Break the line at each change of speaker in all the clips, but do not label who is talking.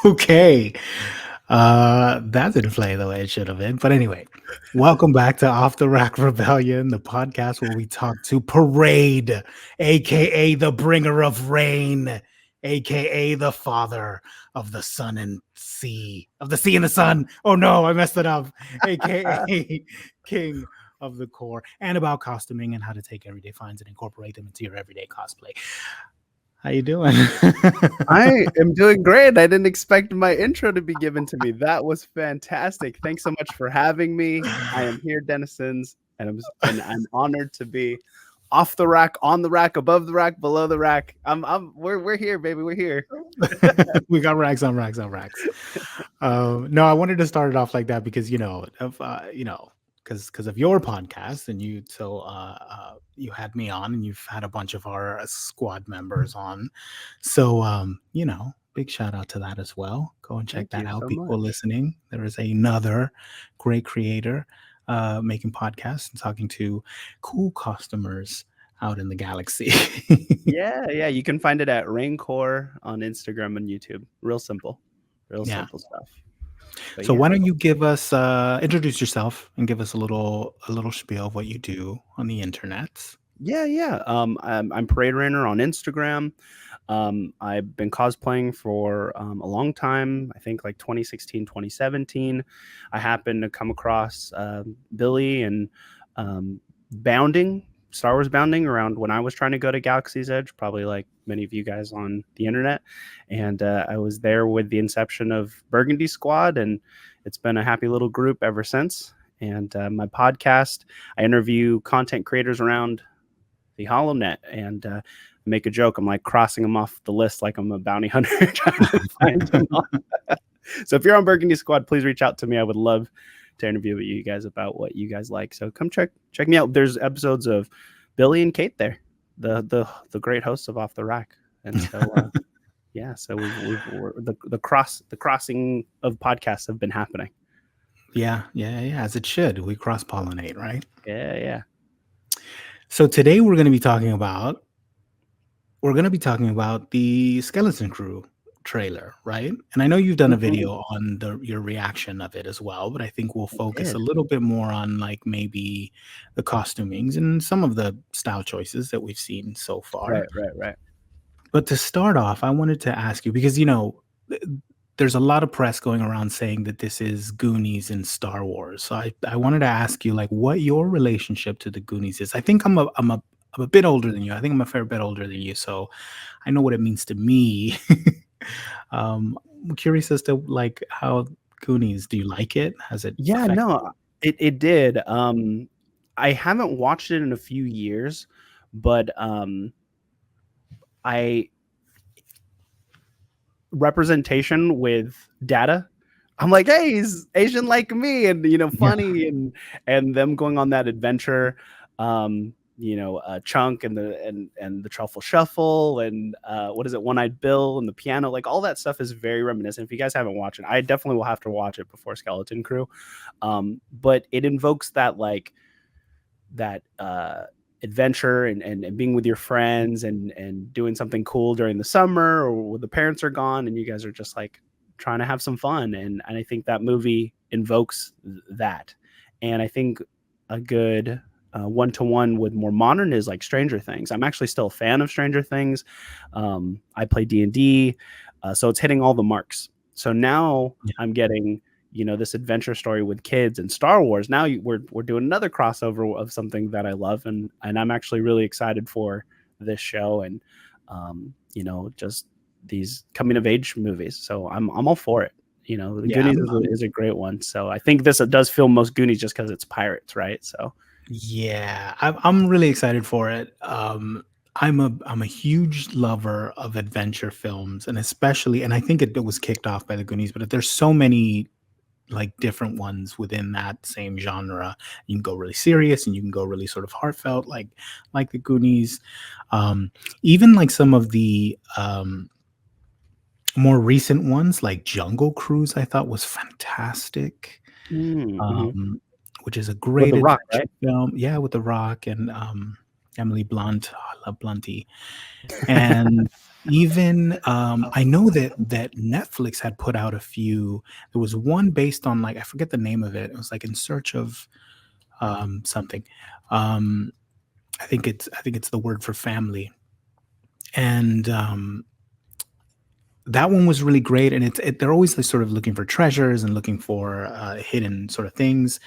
Okay. That didn't play the way it should have been. But anyway, welcome back to Off the Rack Rebellion, the podcast where we talk to Parade, aka the bringer of rain, aka the father of the sun and sea, of the sea and the sun. Oh no, I messed it up. Aka King of the Core, and about costuming and how to take everyday finds and incorporate them into your everyday cosplay. How you doing?
I am doing great. I didn't expect my intro to be given to me. That was fantastic. Thanks so much for having me. I am here, Dennisons, and I'm honored to be off the rack, on the rack, above the rack, below the rack. We're here, baby. We're here.
We got racks on racks on racks. No, I wanted to start it off like that because because of your podcast, and you had me on, and you've had a bunch of our squad members on. So big shout out to that as well. Go and check
Thank
that
you
out,
so
people
much.
listening. There is another great creator making podcasts and talking to cool customers out in the galaxy.
Yeah. You can find it at Reigncore on Instagram and YouTube. Real simple
Yeah.
stuff. But
So
yeah.
why don't you give us introduce yourself and give us a little spiel of what you do on the internet?
Yeah. I'm Parade Rainer on Instagram. I've been cosplaying for a long time. I think like 2016, 2017. I happened to come across Billi and Bounding, Star Wars Bounding, around when I was trying to go to Galaxy's Edge, probably like many of you guys on the internet. And I was there with the inception of Burgundy Squad, and it's been a happy little group ever since. And my podcast, I interview content creators around the HoloNet, and make a joke. I'm like crossing them off the list like I'm a bounty hunter trying to find them all. So if you're on Burgundy Squad, please reach out to me. I would love to interview with you guys about what you guys like. So come check me out. There's episodes of Billi and Kate there, the great hosts of Off the Rack. And so yeah, so the crossing of podcasts have been happening.
Yeah, as it should. We cross pollinate, right?
Yeah.
So today we're going to be talking about the Skeleton Crew trailer, right? And I know you've done a video on your reaction of it as well, but I think we'll focus a little bit more on like maybe the costumings and some of the style choices that we've seen so far.
Right.
But to start off, I wanted to ask you because there's a lot of press going around saying that this is Goonies and Star Wars. So I wanted to ask you like what your relationship to the Goonies is. I think I'm a bit older than you. I think I'm a fair bit older than you, so I know what it means to me. I'm curious as to like how Goonies. Do you like it? Has it
Yeah,
affected?
no, it did. I haven't watched it in a few years, but I representation with Data. I'm like, hey, he's Asian like me, and funny, and them going on that adventure. Chunk and the Truffle Shuffle, and what is it, One Eyed Bill and the piano, like all that stuff is very reminiscent. If you guys haven't watched it, I definitely will have to watch it before Skeleton Crew. But it invokes that like that adventure and being with your friends and doing something cool during the summer or when the parents are gone and you guys are just like trying to have some fun. And I think that movie invokes that. And I think a good one-to-one with more modern is like Stranger Things. I'm actually still a fan of Stranger Things. I play D&D, so it's hitting all the marks. So now I'm getting this adventure story with kids and Star Wars. Now we're doing another crossover of something that I love, and I'm actually really excited for this show and just these coming of age movies. So I'm all for it. The Goonies is a great one. So I think this does feel most Goonies just because it's pirates, right? So
Yeah, I'm really excited for it. I'm a huge lover of adventure films, and especially, and I think it was kicked off by the Goonies, but there's so many like different ones within that same genre. You can go really serious, and you can go really sort of heartfelt, like the Goonies. Even like some of the more recent ones, like Jungle Cruise, I thought was fantastic. Which is a
with
great
The Rock,
adventure
right?
film. Yeah, with The Rock and Emily Blunt. Oh, I aplenty. And even I know that Netflix had put out a few. There was one based on, like, I forget the name of it. It was like In Search of something. Um, I think it's the word for family, and that one was really great. And they're always like sort of looking for treasures and looking for hidden sort of things,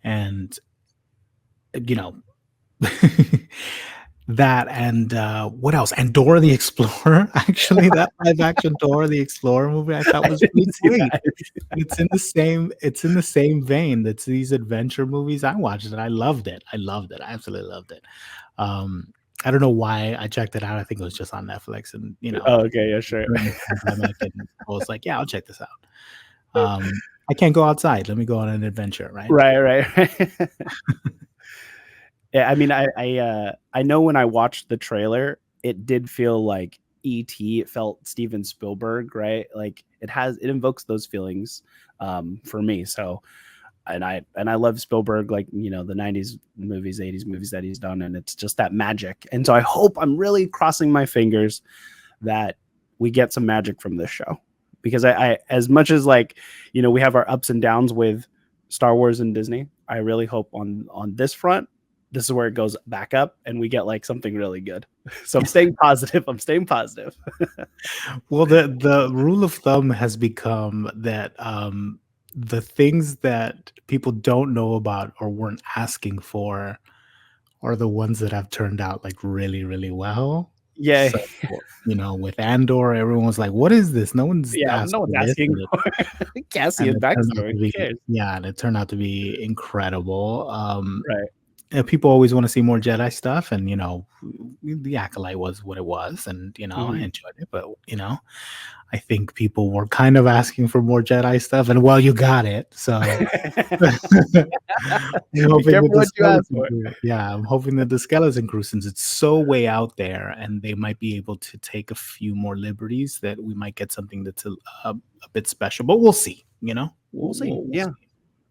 and you know that. And what else? And Dora the Explorer. Actually, that live action Dora the Explorer movie I thought
I
was
didn't
really
see
great.
that.
It's in the same vein. That's these adventure movies. I watched it. I loved it. I absolutely loved it. I don't know why I checked it out. I think it was just on Netflix, and
Oh, okay, yeah, sure.
during the pandemic, and I was like, yeah, I'll check this out. I can't go outside. Let me go on an adventure, right?
Right. Yeah, I mean, I know when I watched the trailer, it did feel like E.T. It felt Steven Spielberg, right? Like it invokes those feelings for me. So, and I love Spielberg, like the '90s movies, '80s movies that he's done, and it's just that magic. And so I'm really crossing my fingers that we get some magic from this show, because I as much as, like, we have our ups and downs with Star Wars and Disney, I really hope on this front, this is where it goes back up and we get like something really good. So I'm staying positive.
Well, the rule of thumb has become that the things that people don't know about or weren't asking for are the ones that have turned out like really, really well.
Yeah.
So, with Andor, everyone was like, "What is this? No one's
Yeah,
asked
no
for
one's
this,"
asking
and
for
and
Cassian
it turned out
backstory.
to
Who
be
cares?
yeah, and it turned out to be incredible.
Right.
People always want to see more Jedi stuff, and the Acolyte was what it was, and I
Mhm.
enjoyed it, but I think people were kind of asking for more Jedi stuff, and well, you got it. So I'm
Be
hoping that
careful
the
what you ask
skeleton
for.
crew, yeah, I'm hoping that the skeleton crew, since it's so way out there, and they might be able to take a few more liberties, that we might get something that's a bit special. But we'll see.
We'll see.
We'll
Yeah.
see.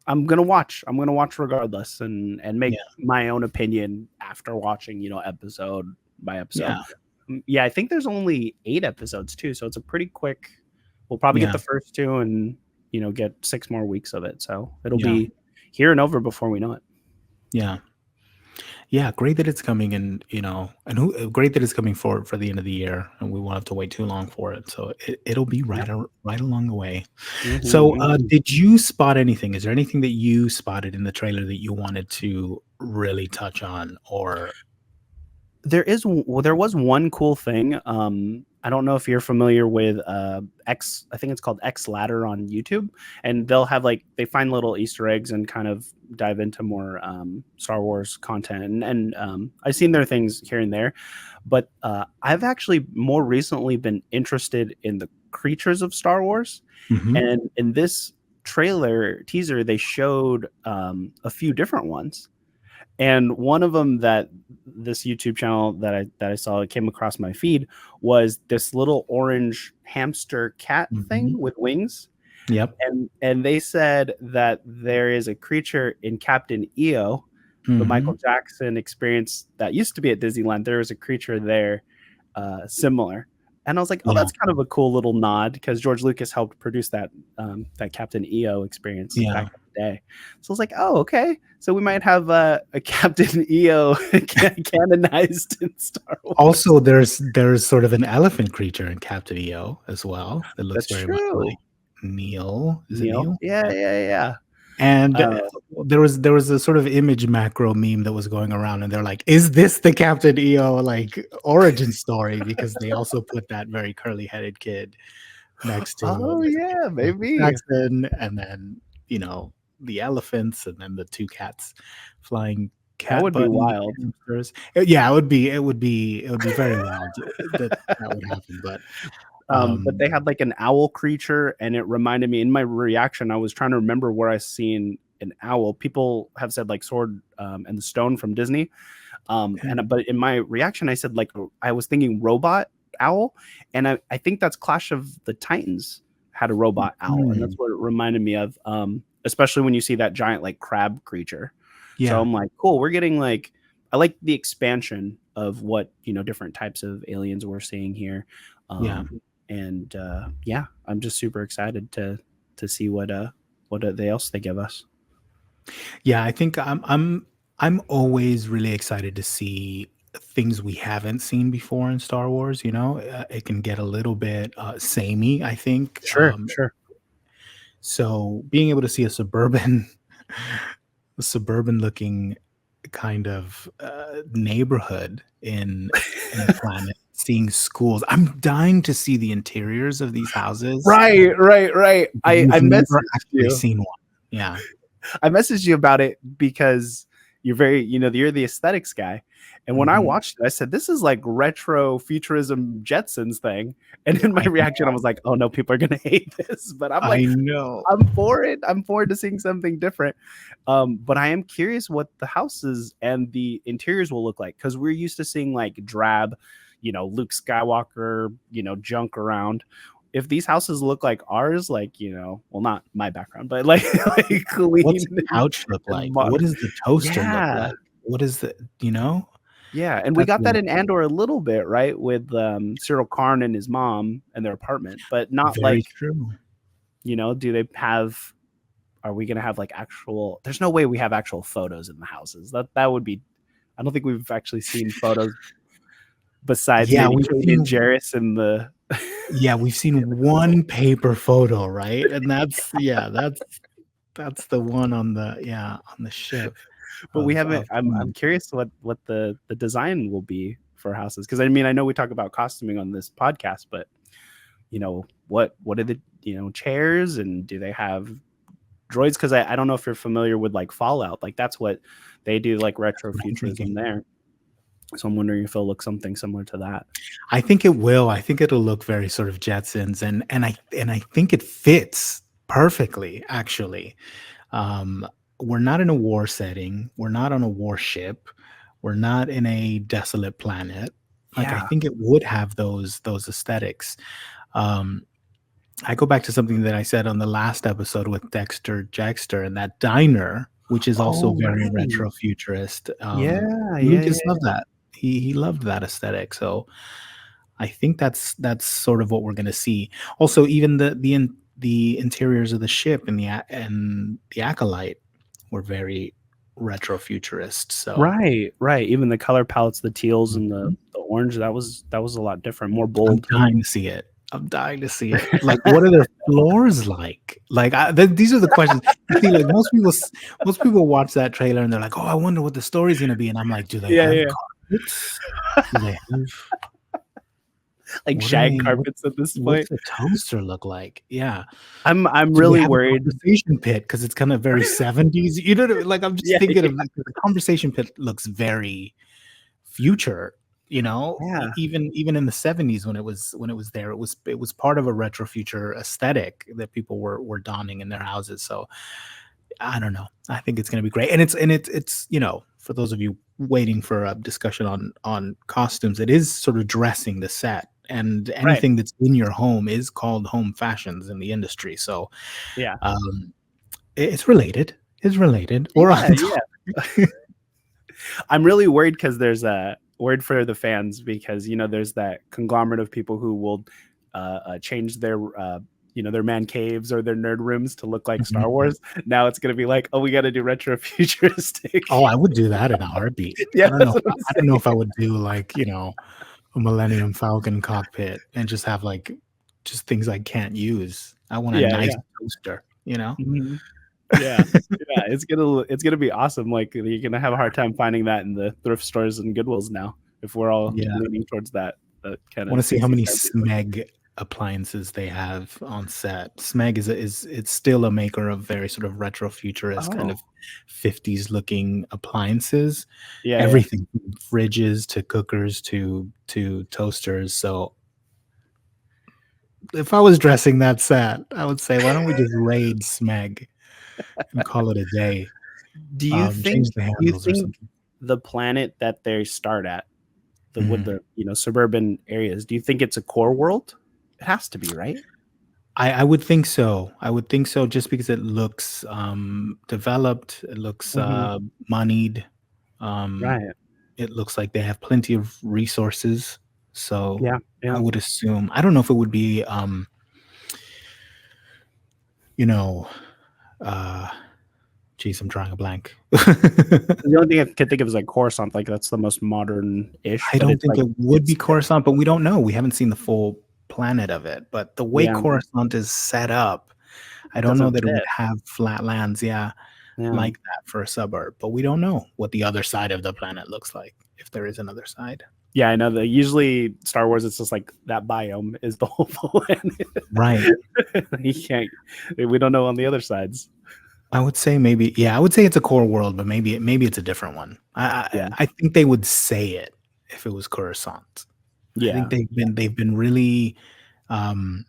I'm gonna watch regardless, and make
Yeah,
my own opinion after watching, episode by episode.
yeah,
Yeah, I think there's only 8 episodes too, so it's a pretty quick. We'll probably get
yeah,
the first two and get 6 more weeks of it, so it'll
yeah,
be here and over before we know it.
yeah. Yeah, great that it's coming, and great that it's coming for the end of the year, and we won't have to wait too long for it. So it'll be
Yeah.
right along the way.
Mhm,
So,
mhm.
did you spot anything? Is there anything that you spotted in the trailer that you wanted to really touch on, or
There was one cool thing. I don't know if you're familiar with X. I think it's called X Ladder on YouTube, and they'll have, like, they find little Easter eggs and kind of dive into more Star Wars content. And I've seen their things here and there, but I've actually more recently been interested in the creatures of Star Wars,
Mhm,
and in this trailer teaser they showed a few different ones, and one of them that this YouTube channel that I saw came across my feed was this little orange hamster cat
mhm.
thing with wings.
Yep.
And they said that there is a creature in Captain EO, the Michael
Mhm.
Jackson experience that used to be at Disneyland. There was a creature there similar. And I was like, oh,
Yeah,
that's kind of a cool little nod, because George Lucas helped produce that Captain EO experience back
yeah.
in the day. So I was like, oh, okay. So we might have a Captain EO canonized in Star Wars.
Also, there's sort of an elephant creature in Captain EO as well that looks
That's
very much like
true.
Neil. Is it
Neil.
Neil?
Yeah.
And
Uh,
there was a sort of image macro meme that was going around, and they're like, "Is this the Captain EO like origin story?" Because they also put that very curly-headed kid next to
oh yeah,
Michael
maybe.
Jackson, and then the elephants, and then the two cats, flying
That
cat
would be
buddy
wild.
hamsters. Yeah, it would be very wild that would happen, but
But they had like an owl creature, and it reminded me, in my reaction, I was trying to remember where I seen an owl. People have said like Sword and the Stone from Disney. But in my reaction, I said, like, I was thinking robot owl, and I think that's Clash of the Titans had a robot owl, and that's
mm,
what it reminded me of. Especially when you see that giant like crab creature. So
yeah,
I'm like, cool, we're getting like, I like the expansion of what different types of aliens we're seeing here.
Yeah.
And yeah, I'm just super excited to see what they else they give us.
Yeah, I think I'm always really excited to see things we haven't seen before in Star Wars, you know? It can get a little bit samey, I think.
Sure, sure.
So being able to see a suburban a suburban looking kind of neighborhood in a planet, seeing schools. I'm dying to see the interiors of these houses.
Right, right, right. I
We've never
messaged
actually
you.
seen one. Yeah.
I messaged you about it because you're the aesthetics guy. And when I
Mhm.
watched it, I said, this is like retro futurism Jetsons thing. And in my
I
reaction, I was like, oh no, people are gonna hate this. But I'm like,
I know.
I'm for it. I'm forward to seeing something different. But I am curious what the houses and the interiors will look like, because we're used to seeing like drab, Luke Skywalker, junk around. If these houses look like ours, like, well, not my background, but like, like
What's
clean
the couch look
and
like? What does the toaster look
yeah.
like? What is the you know?
Yeah. And we
That's
got that
what
in Andor a little bit, right? With Cyril Karn and his mom and their apartment, but not
very
like,
true.
do they have are we gonna have like actual there's no way we have actual photos in the houses. That would be I don't think we've actually seen photos besides
Yeah,
maybe
we've
Katie and
seen
Jarrus in the
yeah, we've
in
seen
the
one
console.
paper photo, right? And that's yeah, that's the one on the ship
But we haven't
of
I'm curious what the design will be for houses. Because I mean, I know we talk about costuming on this podcast, but what are the chairs, and do they have droids? Because I don't know if you're familiar with like Fallout. Like that's what they do, like retro
what I'm
futurism
thinking.
there. So I'm wondering if it'll look something similar to that.
I think it will. I think it'll look very sort of Jetsons, and I think it fits perfectly, actually. Um, we're not in a war setting. We're not on a warship. We're not in a desolate planet. Like, I
Yeah.
think it would have those aesthetics. Um, I go back to something that I said on the last episode with Dexter Jexter and that diner, which is also
Oh,
very
right.
retro futurist.
Yeah, yeah,
Lucas
yeah.
loved that. He loved that aesthetic. So I think that's sort of what we're gonna see. Also, even the interiors of the ship and the acolyte were very retro futurist. So
Right, right. Even the color palettes, the teals and
mhm.
the orange, that was a lot different, more
I'm
bold.
dying to see it. I'm dying to see it. Like, what are their floors like? Like, these are the questions. You see, like most people watch that trailer and they're like, "Oh, I wonder what the story's gonna be." And I'm like, "Do they
Yeah,
have
yeah.
carpets? Do they have
Like
what are
shag
they?
carpets at this
What's
point.
the toaster look like?" Yeah.
I'm
Do they
really
have a
worried.
conversation pit? Because it's kinda very 70s. You know what I mean? Like, I'm just
Yeah,
thinking
yeah,
of, like, the conversation pit looks very future,
yeah.
even in the 70s when it was there, it was part of a retro future aesthetic that people were donning in their houses, so I don't know. I think it's gonna be great, and it's for those of you waiting for a discussion on costumes, it is sort of dressing the set, and
Right.
anything that's in your home is called home fashions in the industry, so,
Yeah.
um it's related. It's related. We're on
Yeah, yeah.
topic.
I'm really worried because there's a word for the fans, because there's that conglomerate of people who will change their man caves or their nerd rooms to look like
Mhm.
Star Wars. Now it's gonna be like, oh, we got to do retro futuristic.
Oh, I would do that in a heartbeat.
Yeah, that's what I'm
I don't know
saying.
if I would do, like, a Millennium Falcon cockpit and just have, like, just things I can't use. I want a
Yeah,
nice
yeah.
toaster, you know?
Mhm. Yeah, yeah. It's gonna be awesome. Like you're gonna have a hard time finding that in the thrift stores and Goodwills now, if we're all
Yeah.
leaning towards that kind of
Wanna see how
60s,
many
70s look.
Smeg appliances they have on set. Smeg is it's still a maker of very sort of retro futurist kind
Oh,
of 50s looking appliances.
yeah, yeah.
Everything from fridges to cookers to toasters, so if I was dressing that set, I would say, "Why don't we just raid Smeg and call it a day?"
Do you think
Change the
do you
handles or
think
something.
the planet that they start at, with
Mhm.
the suburban areas, do you think it's a core world? It has to be, right?
I would think so. I would think so just because it looks, developed, it looks,
Mhm.
moneyed, um,
Right.
it looks like they have plenty of resources. So
Yeah,
I
yeah.
would assume, I don't know if it would be, you know, uh, geez, I'm drawing a blank.
The only thing I can think of is like Coruscant, like that's the most modern-ish,
I
but
don't
it's
think
like
it would be Coruscant, but we don't know. We haven't seen the full planet of it. But the way
yeah,
Coruscant is set up, I
it
don't know
doesn't
that it would
fit.
have flat lands, yeah,
Yeah.
like that for a suburb. But we don't know what the other side of the planet looks like, if there is another side.
Yeah, I know that usually Star Wars, it's just like that biome is the whole planet.
Right.
You can't we don't know on the other sides.
I would say maybe, yeah, I would say it's a core world, but maybe it's a different one.
Yeah.
I think they would say it if it was Coruscant. I think
Yeah.
they've been really, um,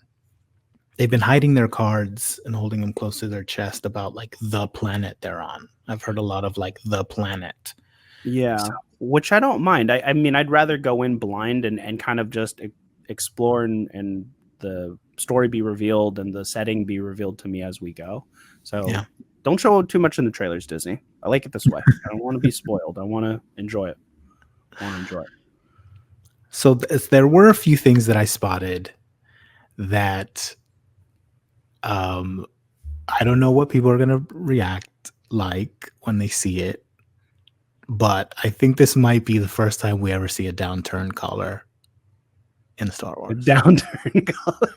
they've been hiding their cards and holding them close to their chest about, like, the planet they're on. I've heard a lot of, like, the planet.
Yeah,
So,
which I don't mind. I mean, I'd rather go in blind and kind of just explore and the story be revealed and the setting be revealed to me as we go.
yeah.
So don't show too much in the trailers, Disney. I like it this way. I don't want to be spoiled. I want to enjoy it. I want to enjoy it.
So, there were a few things that I spotted that, um, I don't know what people are gonna react like when they see it, but I think this might be the first time we ever see a downturn collar in Star
A
Wars.
downturn color,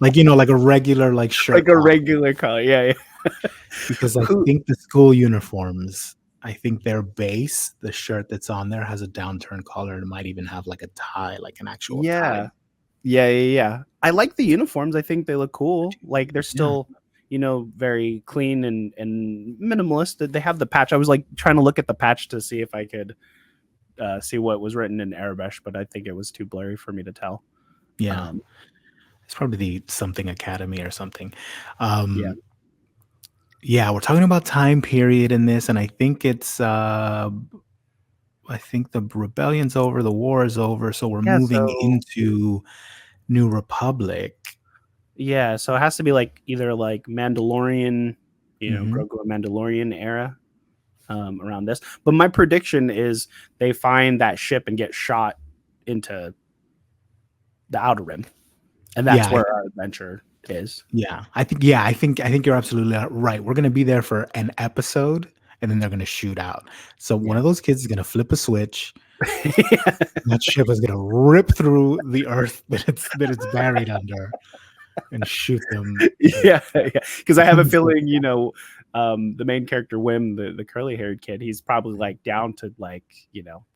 Like, like a regular, like,
like
shirt
a
collar,
regular color. Yeah, yeah.
because I
Who?
think the school uniforms, I think their base, the shirt that's on there has a downturn collar, and it might even have, like, a tie, like an actual tie.
Yeah. Yeah, yeah, yeah. I like the uniforms. I think they look cool. Like they're
Yeah.
still, very clean and minimalist. They have the patch. I was like trying to look at the patch to see if I could see what was written in Arabic, but I think it was too blurry for me to tell.
Yeah.
Um,
It's probably the something academy or something.
yeah,
Um, yeah, we're talking about time period in this, and I think the rebellion's over, the war is over, so we're
yeah.
moving
So
into New Republic.
yeah, so it has to be like either like Mandalorian,
Mhm.
Grogu and Mandalorian era around this. But my prediction is they find that ship and get shot into the Outer Rim, and
Yeah,
that's where our adventure is.
I think you're absolutely right. We're gonna be there for an episode, and then they're gonna shoot out. So one
Yeah.
of those kids is gonna flip a switch, and that ship is gonna rip through the earth that it's buried under and shoot them dead.
Yeah, yeah. Because I have a feeling, the main character Wim, the curly haired kid, he's probably like down to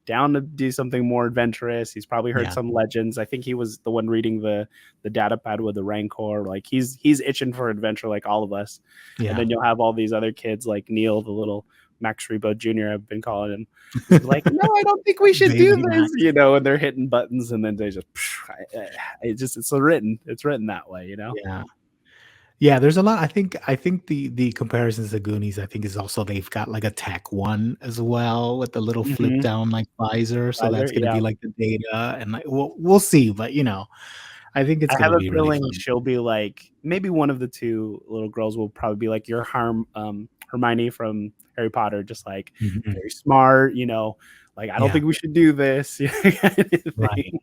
down to do something more adventurous. He's probably heard
Yeah,
some legends. I think he was the one reading the data pad with the Reigncore. Like he's itching for adventure like all of us. And
yeah.
then you'll have all these other kids like Neil, the little Max Rebo Jr. I've been calling him. He's like, no, I don't think we should do
Baby
this,
Max.
and they're hitting buttons and then they just, it's written. It's written that way.
Yeah. Yeah, there's a lot. I think the comparisons to Goonies, I think, is also they've got, like, a Tech 1 as well with the little flip
Mhm.
down, like, visor, so
Either,
that's gonna
yeah.
be, like, the data, and, like, we'll see, but, I think it's
I have
gonna
a
be really
feeling
fun.
she'll be like maybe one of the two little girls will probably be like your Hermione from Harry Potter, just like
Mhm.
very smart, like I don't
Yeah,
think we should do this, kind of
right.
thing.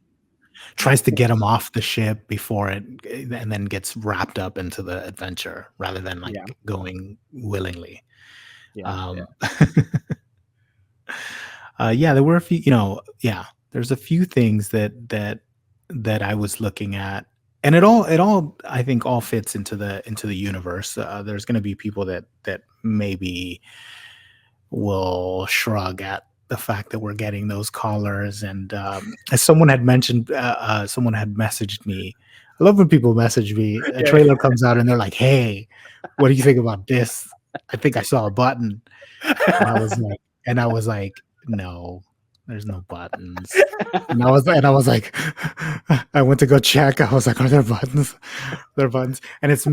Tries to get him off the ship before and then gets wrapped up into the adventure rather than, like,
Yeah,
going willingly.
yeah, yeah.
Um yeah, there were a few, yeah, there's a few things that I was looking at, and it all I think all fits into the universe. There's going to be people that maybe will shrug at the fact that we're getting those collars, and as someone had messaged me. I love when people message me. A
Yeah.
trailer comes out and they're like, "Hey, what do you think about this? I think I saw a button." And I was like, "No, there's no buttons." And I was like, I went to go check. I was like, "Are there buttons?" There are buttons, and it's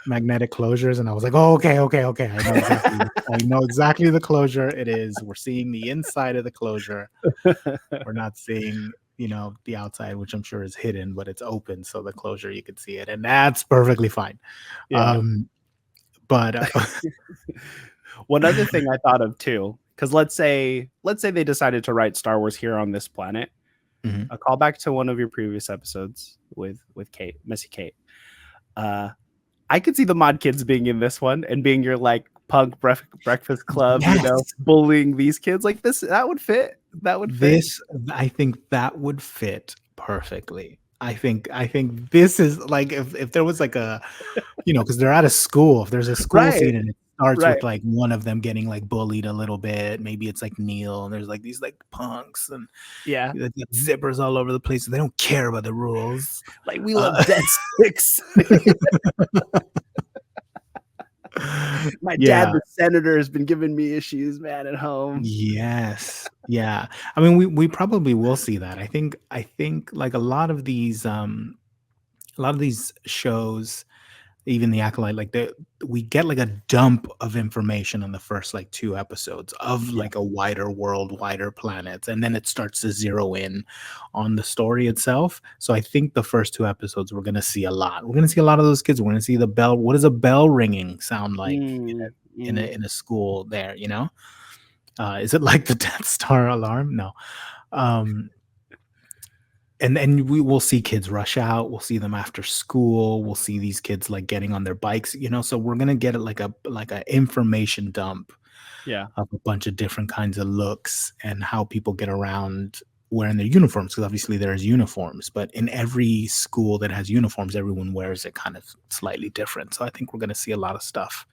magnetic closures. And I was like, "Oh, okay, okay, okay. I know exactly the closure it is. We're seeing the inside of the closure. We're not seeing, the outside, which I'm sure is hidden, but it's open, so the closure you can see it, and that's perfectly fine."
Yeah.
Um, but
One other thing I thought of too, Because let's say they decided to write Star Wars here on this planet.
Mhm.
A callback to one of your previous episodes with Kate, Missy Kate. Uh, I could see the mod kids being in this one and being your like punk breakfast club,
Yes.
bullying these kids like this. That would fit. That would fit.
This I think that would fit perfectly. I think this is like if there was like a, because they're out of school. If there's a school
Right.
scene and it starts
Right.
with like one of them getting like bullied a little bit, maybe it's like Neil and there's like these like punks and
Yeah.
they got zippers all over the place. They don't care about the rules.
Like we love
Uh,
dead sticks. My dad,
yeah.
the senator, has been giving me issues, man, at home.
Yes. Yeah. I mean, we probably will see that. I think like a lot of these shows, even the Acolyte, like we get like a dump of information in the first like 2 episodes of
Yeah.
like a wider world, wider planets, and then it starts to zero in on the story itself. So I think the first 2 episodes we're gonna see a lot. We're gonna see a lot of those kids. We're gonna see the bell. What does a bell ringing sound like
Mm,
in a
mm.
in a school there, you know? Is it like the Death Star alarm? No. Um, and we will see kids rush out. We'll see them after school. We'll see these kids like getting on their bikes, so we're gonna get like a information dump
Yeah.
of a bunch of different kinds of looks and how people get around wearing their uniforms, because obviously there's uniforms, but in every school that has uniforms, everyone wears it kind of slightly different. So I think we're gonna see a lot of stuff,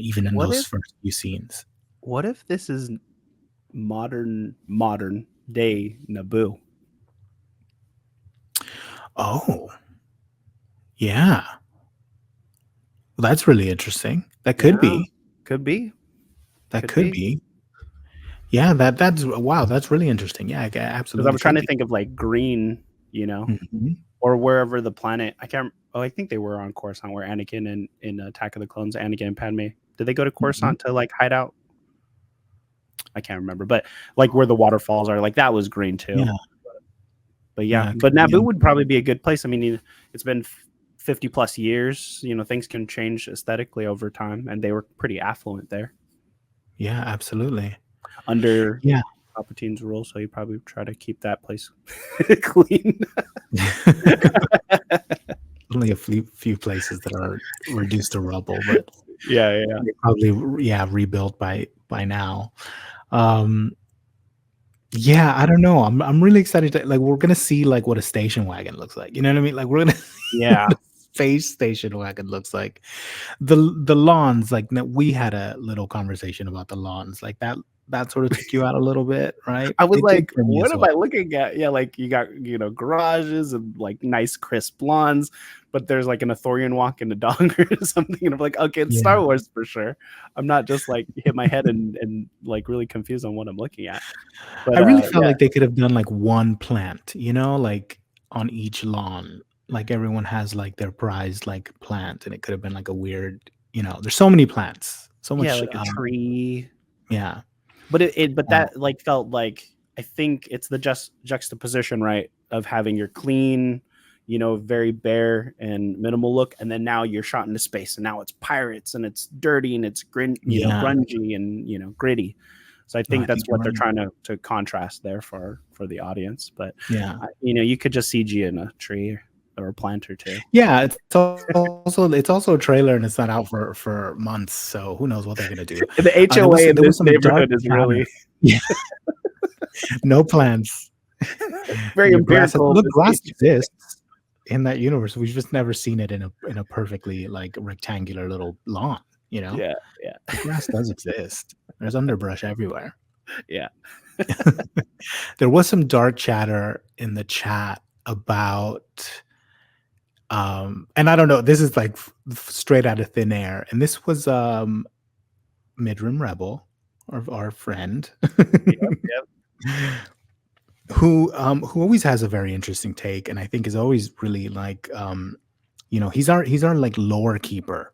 even in
What
those
if
first few scenes.
this is modern day Naboo?
Oh, yeah. Well, that's really interesting. That could
Yeah,
be.
could be,
That
could
could
be.
be. Yeah, that's wow, that's really interesting. Yeah, it
Because I
absolutely
was trying
could
to
be.
think of like green,
Mhm.
or wherever the planet. I can't. Oh, I think they were on Coruscant, where Anakin and in Attack of the Clones, Anakin and Padme. Did they go to
Mhm.
Coruscant to like hide out? I can't remember, but like where the waterfalls are, like that was green too.
Yeah,
But yeah,
yeah, it
but
could be
Naboo
in
would probably be a good place. I mean, it's been 50 plus years. Things can change aesthetically over time, and they were pretty affluent there
yeah, absolutely.
under
Yeah.
Palpatine's rule. So you probably try to keep that place clean.
Only a few places that are reduced to rubble, but
Yeah, yeah, yeah.
they probably yeah, rebuilt by now. Um, yeah, I don't know. I'm really excited to like, we're gonna see, like, what a station wagon looks like, you know what I mean? Like, we're gonna see
Yeah.
what a space station wagon looks like. The lawns, like, no, we had a little conversation about the lawns, like, that sort of took you out a little bit, right?
I was
It did
like,
for me
what
as
am
well.
I looking at? Yeah, like you got, garages and like nice crisp lawns, but there's like an Athorian walk and a dog or something. And I'm like, okay, it's
Yeah.
Star Wars for sure. I'm not just like hit my head and like really confused on what I'm looking at.
I
But
really felt
yeah,
like they could have done, like, one plant, like, on each lawn. Like, everyone has, like, their prized, like, plant, and it could have been, like, a weird, there's so many plants, so
yeah,
much,
like a tree.
yeah,
But but
uh,
that like felt like, I think it's the just juxtaposition, right, of having your clean, very bare and minimal look, and then now you're shot into space, and now it's pirates, and it's dirty, and it's
yeah.
grungy, and gritty. So I
No, I
think that's
think you're
what they're
right.
trying to contrast there for the audience. But
Yeah.
you could just CG in a tree or a plant or two.
Yeah, it's also a trailer, and it's not out for months, so who knows what they're gonna do.
The
There was
HOA in
there was
this
some dark
neighborhood is
chatter.
really
Yeah, no plants.
very
Your grass
empirical.
look,
This
grass
HOA.
exists in that universe. We've just never seen it in a perfectly, like, rectangular little lawn, you know?
Yeah, yeah,
The grass does exist. There's underbrush everywhere.
yeah.
There was some dark chatter in the chat about, and I don't know, this is, like, straight out of thin air, and this was, Midrim Rebel, our friend,
Yep, yep.
who always has a very interesting take, and I think is always really, like, he's our, like, lore keeper,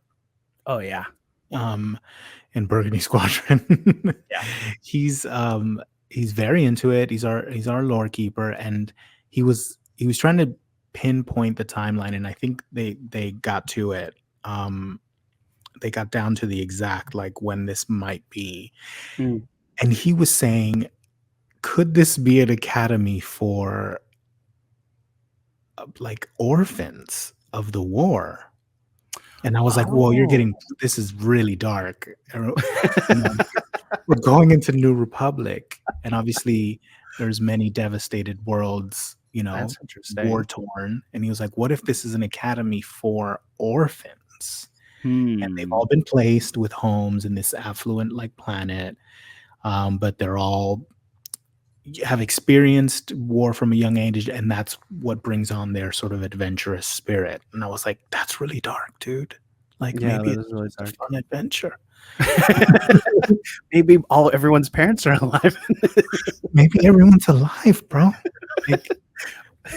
Oh yeah,
um, in Burgundy Squadron.
yeah.
He's, he's very into it. He's our lore keeper, and he was trying to pinpoint the timeline, and I think they got to it. They got down to the exact, like, when this might be.
Mm.
and he was saying, "Could this be an academy for, like, orphans of the war?" And I was like, "Whoa, you're
Oh.
getting this is really dark." You know, we're going into New Republic, and obviously there's many devastated worlds,
That's
war
interesting.
torn, and he was like, "What if this is an academy for orphans?" And they've
Hmm.
all been placed with homes in this affluent, like, planet, but they're all have experienced war from a young age, and that's what brings on their sort of adventurous spirit. And I was like, "That's really dark, dude. Like,
Yeah,
maybe
that
it's
is really
just a
dark.
fun adventure."
Maybe all everyone's parents are alive.
Maybe everyone's alive, bro. Like,
Or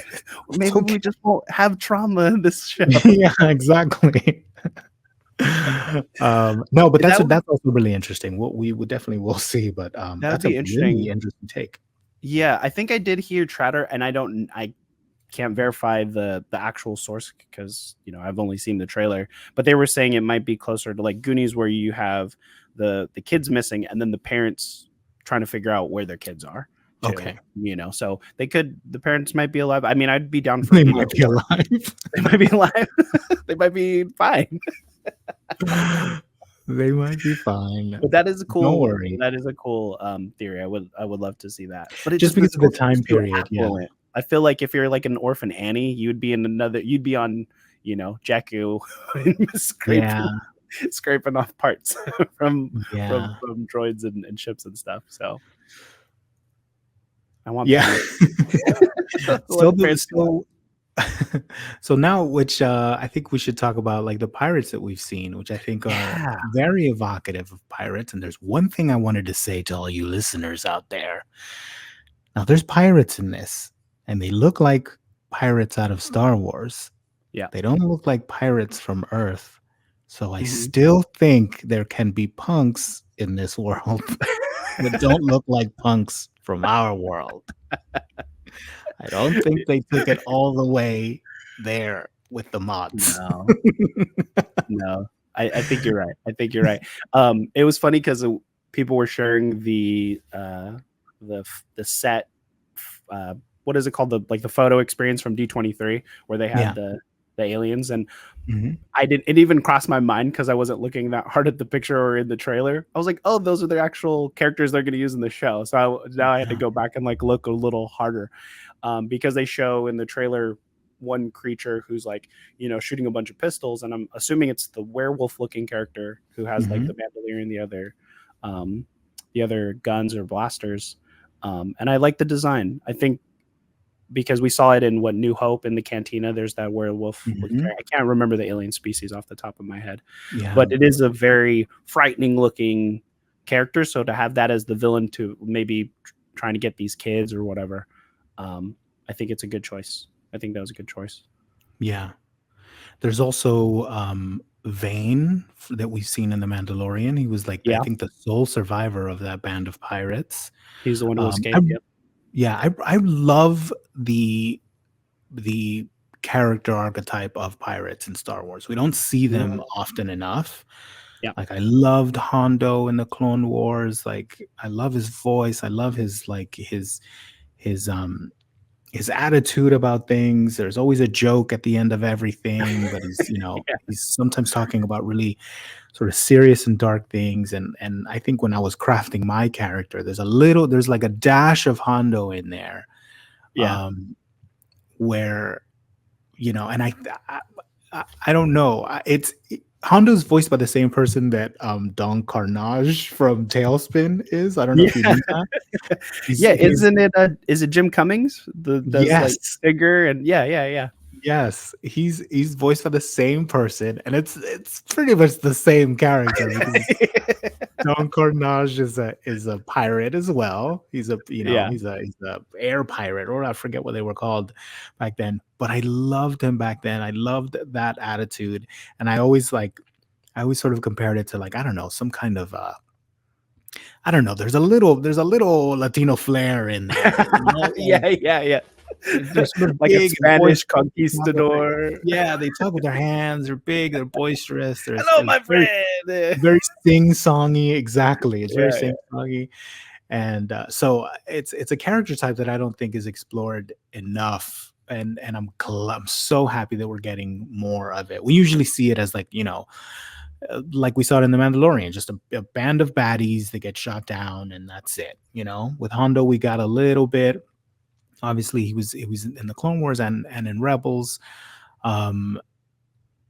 it's
maybe we
okay.
just won't have trauma in this show.
Yeah, exactly. No, but
That would
that's also really interesting. What we would definitely will see, but,
that would
that's a
be
really
interesting.
interesting take.
Yeah, I think I did hear Trotter, and I can't verify the actual source because I've only seen the trailer, but they were saying it might be closer to like Goonies, where you have the kids missing, and then the parents trying to figure out where their kids are too.
Okay.
So the parents might be alive. I mean, I'd be down for
They
either
might be
or.
alive.
They might be alive. They might be fine.
They might be fine.
But that is a
Don't
cool
worry.
that is a cool, theory. I would love to see that. But it
Just
just the
because of the
source is
time
too
period, yeah.
affluent. I feel like if you're like an orphan Annie, you'd be on, Jakku
Yeah,
scraping off parts from
yeah.
droids and ships and stuff. So I want
Yeah.
parents.
So
Let the
the
parents be alive.
so so now which, I think we should talk about, like, the pirates that we've seen, which I think are
Yeah.
very evocative of pirates, and there's one thing I wanted to say to all you listeners out there. Now there's pirates in this, and they look like pirates out of Star Wars.
Yeah.
They don't look like pirates from Earth, so I
Mhm.
still think there can be punks in this world that don't look like punks from our world. I don't think they took it all the way there with the mods.
No. No, I think you're right. I think you're right. It was funny because people were sharing the set. What is it called? The photo experience from D23 where they had
Yeah.
the aliens, and
Mhm.
I didn't. It even crossed my mind because I wasn't looking that hard at the picture or in the trailer. I was like, oh, those are the actual characters they're going to use in the show. So now I had to
Yeah.
go back and like look a little harder, because they show in the trailer one creature who's like shooting a bunch of pistols, and I'm assuming it's the werewolf looking character who has like the
Mhm.
bandolier and um, the other guns or blasters. And I like the design. I think because we saw it in what New Hope in the cantina. There's that werewolf looking
Mhm.
character. I can't remember the alien species off the top of my head,
Yeah.
but it is a very frightening looking character. So to have that as the villain to maybe trying to get these kids or whatever, um, I think it's a good choice. I think that was a good choice.
Yeah. There's also, Vane that we've seen in The Mandalorian. He was, like, I
Yeah,
think the sole survivor of that band of pirates.
he's the one who
I
escaped. Yep.
Yeah, I love the character archetype of pirates in Star Wars. We don't see
Mhm.
them often enough.
Yeah.
Like, I loved Hondo in the Clone Wars, like, I love his voice, I love his, like, his, his attitude about things. There's always a joke at the end of everything, but
Yeah.
he's sometimes talking about really sort of serious and dark things, and I think when I was crafting my character, there's like a dash of Hondo in there,
Yeah.
um, where and I don't know. Hondo's voiced by the same person that Don Carnage from Tailspin is. I don't know if you
Yeah.
knew that.
Yeah.
He's
Is it Jim Cummings? Does like
Yes,
Tigger and yeah, yeah, yeah.
yes, he's voiced by the same person, and it's pretty much the same character because Don Carnage is a pirate as well.
Yeah.
He's a air pirate, or I forget what they were called back then. But I loved him back then. I loved that attitude, and I always sort of compared it to, like, I don't know, some kind of I don't know. There's a little Latino flair in there.
Yeah, yeah, yeah.
They're sort of
Like a
big and
Spanish
boisterous. They talk with their
conquistador.
yeah, they talk with their hands. They're big. They're boisterous.
Hello,
It's
my
very
friend.
very sing-songy. Exactly, it's very
Yeah, yeah.
sing-songy, and so it's a character type that I don't think is explored enough. And I'm so happy that we're getting more of it. We usually see it as like like we saw it in The Mandalorian, just a band of baddies that get shot down, and that's it. With Hondo, we got a little bit. Obviously, he was in the Clone Wars and in Rebels, um,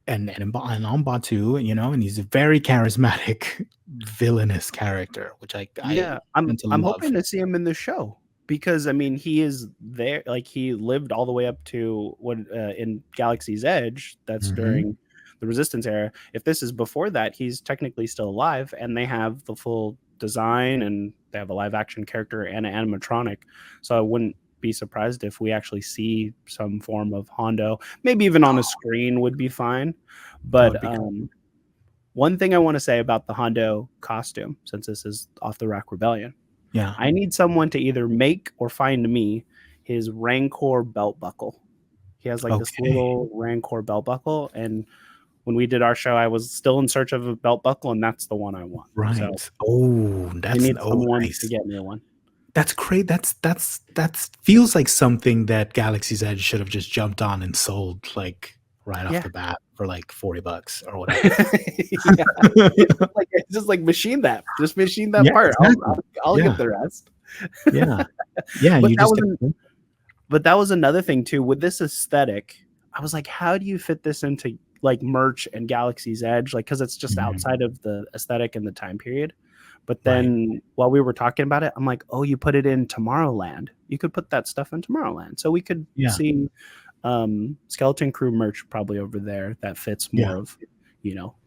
and on Batu, and he's a very charismatic villainous character, which I
Yeah,
tend
I'm
to
I'm
love.
hoping to see him in the show because I mean he is there, like he lived all the way up to when in Galaxy's Edge. That's
Hmm.
during the Resistance era. If this is before that, he's technically still alive, and they have the full design, and they have a live action character and an animatronic. So I wouldn't be surprised if we actually see some form of Hondo. Maybe even on a
Oh,
screen would be fine.
that
But
would be good.
one thing I want to say about the Hondo costume, since this is Off the Rack Rebellion,
Yeah.
I need someone to either make or find me his Rancor belt buckle. He has like this
Okay.
little Rancor belt buckle, and when we did our show, I was still in search of a belt buckle, and that's the one I want. So
Right. Oh,
I
that's
need someone to
nice.
get me one.
That's great. That's feels like something that Galaxy's Edge should have just jumped on and sold like right off
Yeah,
the bat for like $40 or whatever.
yeah. It's just like machine that. Just machine that
Yeah,
part. I'll,
exactly.
I'll I'll get
Yeah,
the rest.
yeah, yeah.
But
You
that
just
was
get
But that was another thing too with this aesthetic. I was like, how do you fit this into like merch and Galaxy's Edge? Like, because it's just
Mhm.
outside of the aesthetic and the time period. But
Right.
then while we were talking about it, I'm like, oh, you put it in Tomorrowland. You could put that stuff in Tomorrowland. So we could
Yeah,
see Skeleton Crew merch probably over there that fits
yeah,
more of,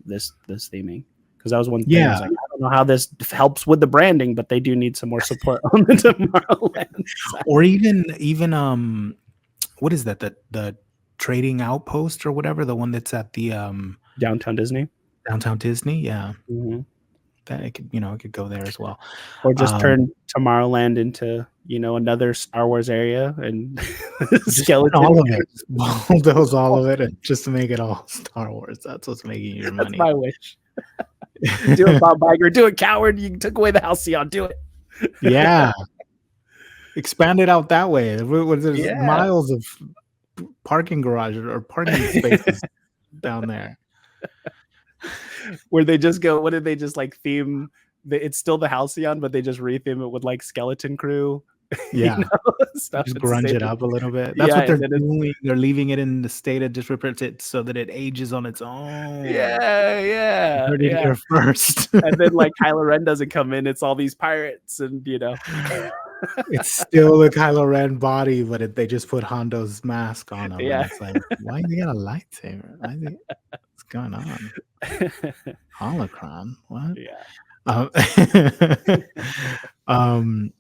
this theming. Because that was one thing. I
yeah.
was like, I don't know how this helps with the branding, but they do need some more support on the Tomorrowland side.
Or even what is that? The trading outpost or whatever, the one that's at the
Downtown Disney.
downtown Disney. Yeah,
Mhm.
that it could go there as well.
Or just
Um,
turn Tomorrowland into, another Star Wars area and
just turn
skeleton.
all of it, just bulldoze all of it, and just to make it all Star Wars. That's what's making your
That's
money.
my wish. Do it, Bob Iger. Do it, coward. You took away the Halcyon. Do it.
Yeah, expand it out that way. There's
Yeah.
miles of parking garages or parking spaces down there.
Where they just go, what did they just like theme? It's still the Halcyon, but they just retheme it with like Skeleton Crew,
Yeah.
stuff.
Just
It's the
grunge
same
it
thing.
up a little bit. That's
Yeah.
what
And
they're
then it's,
doing. They're leaving it in the state of disrepair so that it ages on its own.
yeah,
You
yeah,
heard it
yeah.
here first.
And then like Kylo Ren doesn't come in. It's all these pirates and,
It's still the Kylo Ren body, but they just put Hondo's mask on him, and
yeah.
it's like, why he got a lightsaber? What's going on? Holocron? What?
Yeah.
Um, um,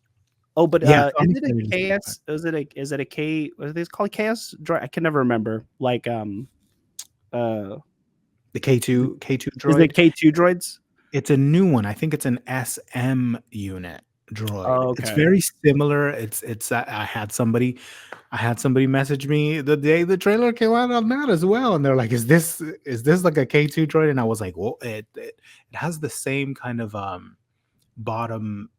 Oh, but
yeah, so I'm
is it a
excited to see that.
KS? Is it a K? What are they called? KS droid? I can never remember. Like uh,
The K2
is it
droid.
K2 droids?
It's a new one. I think it's an SM unit droid.
Oh,
It's
okay,
very similar. It's I had somebody message me the day the trailer came out on that as well, and they're like, "Is this like a K2 droid?" And I was like, "Well, it has the same kind of bottom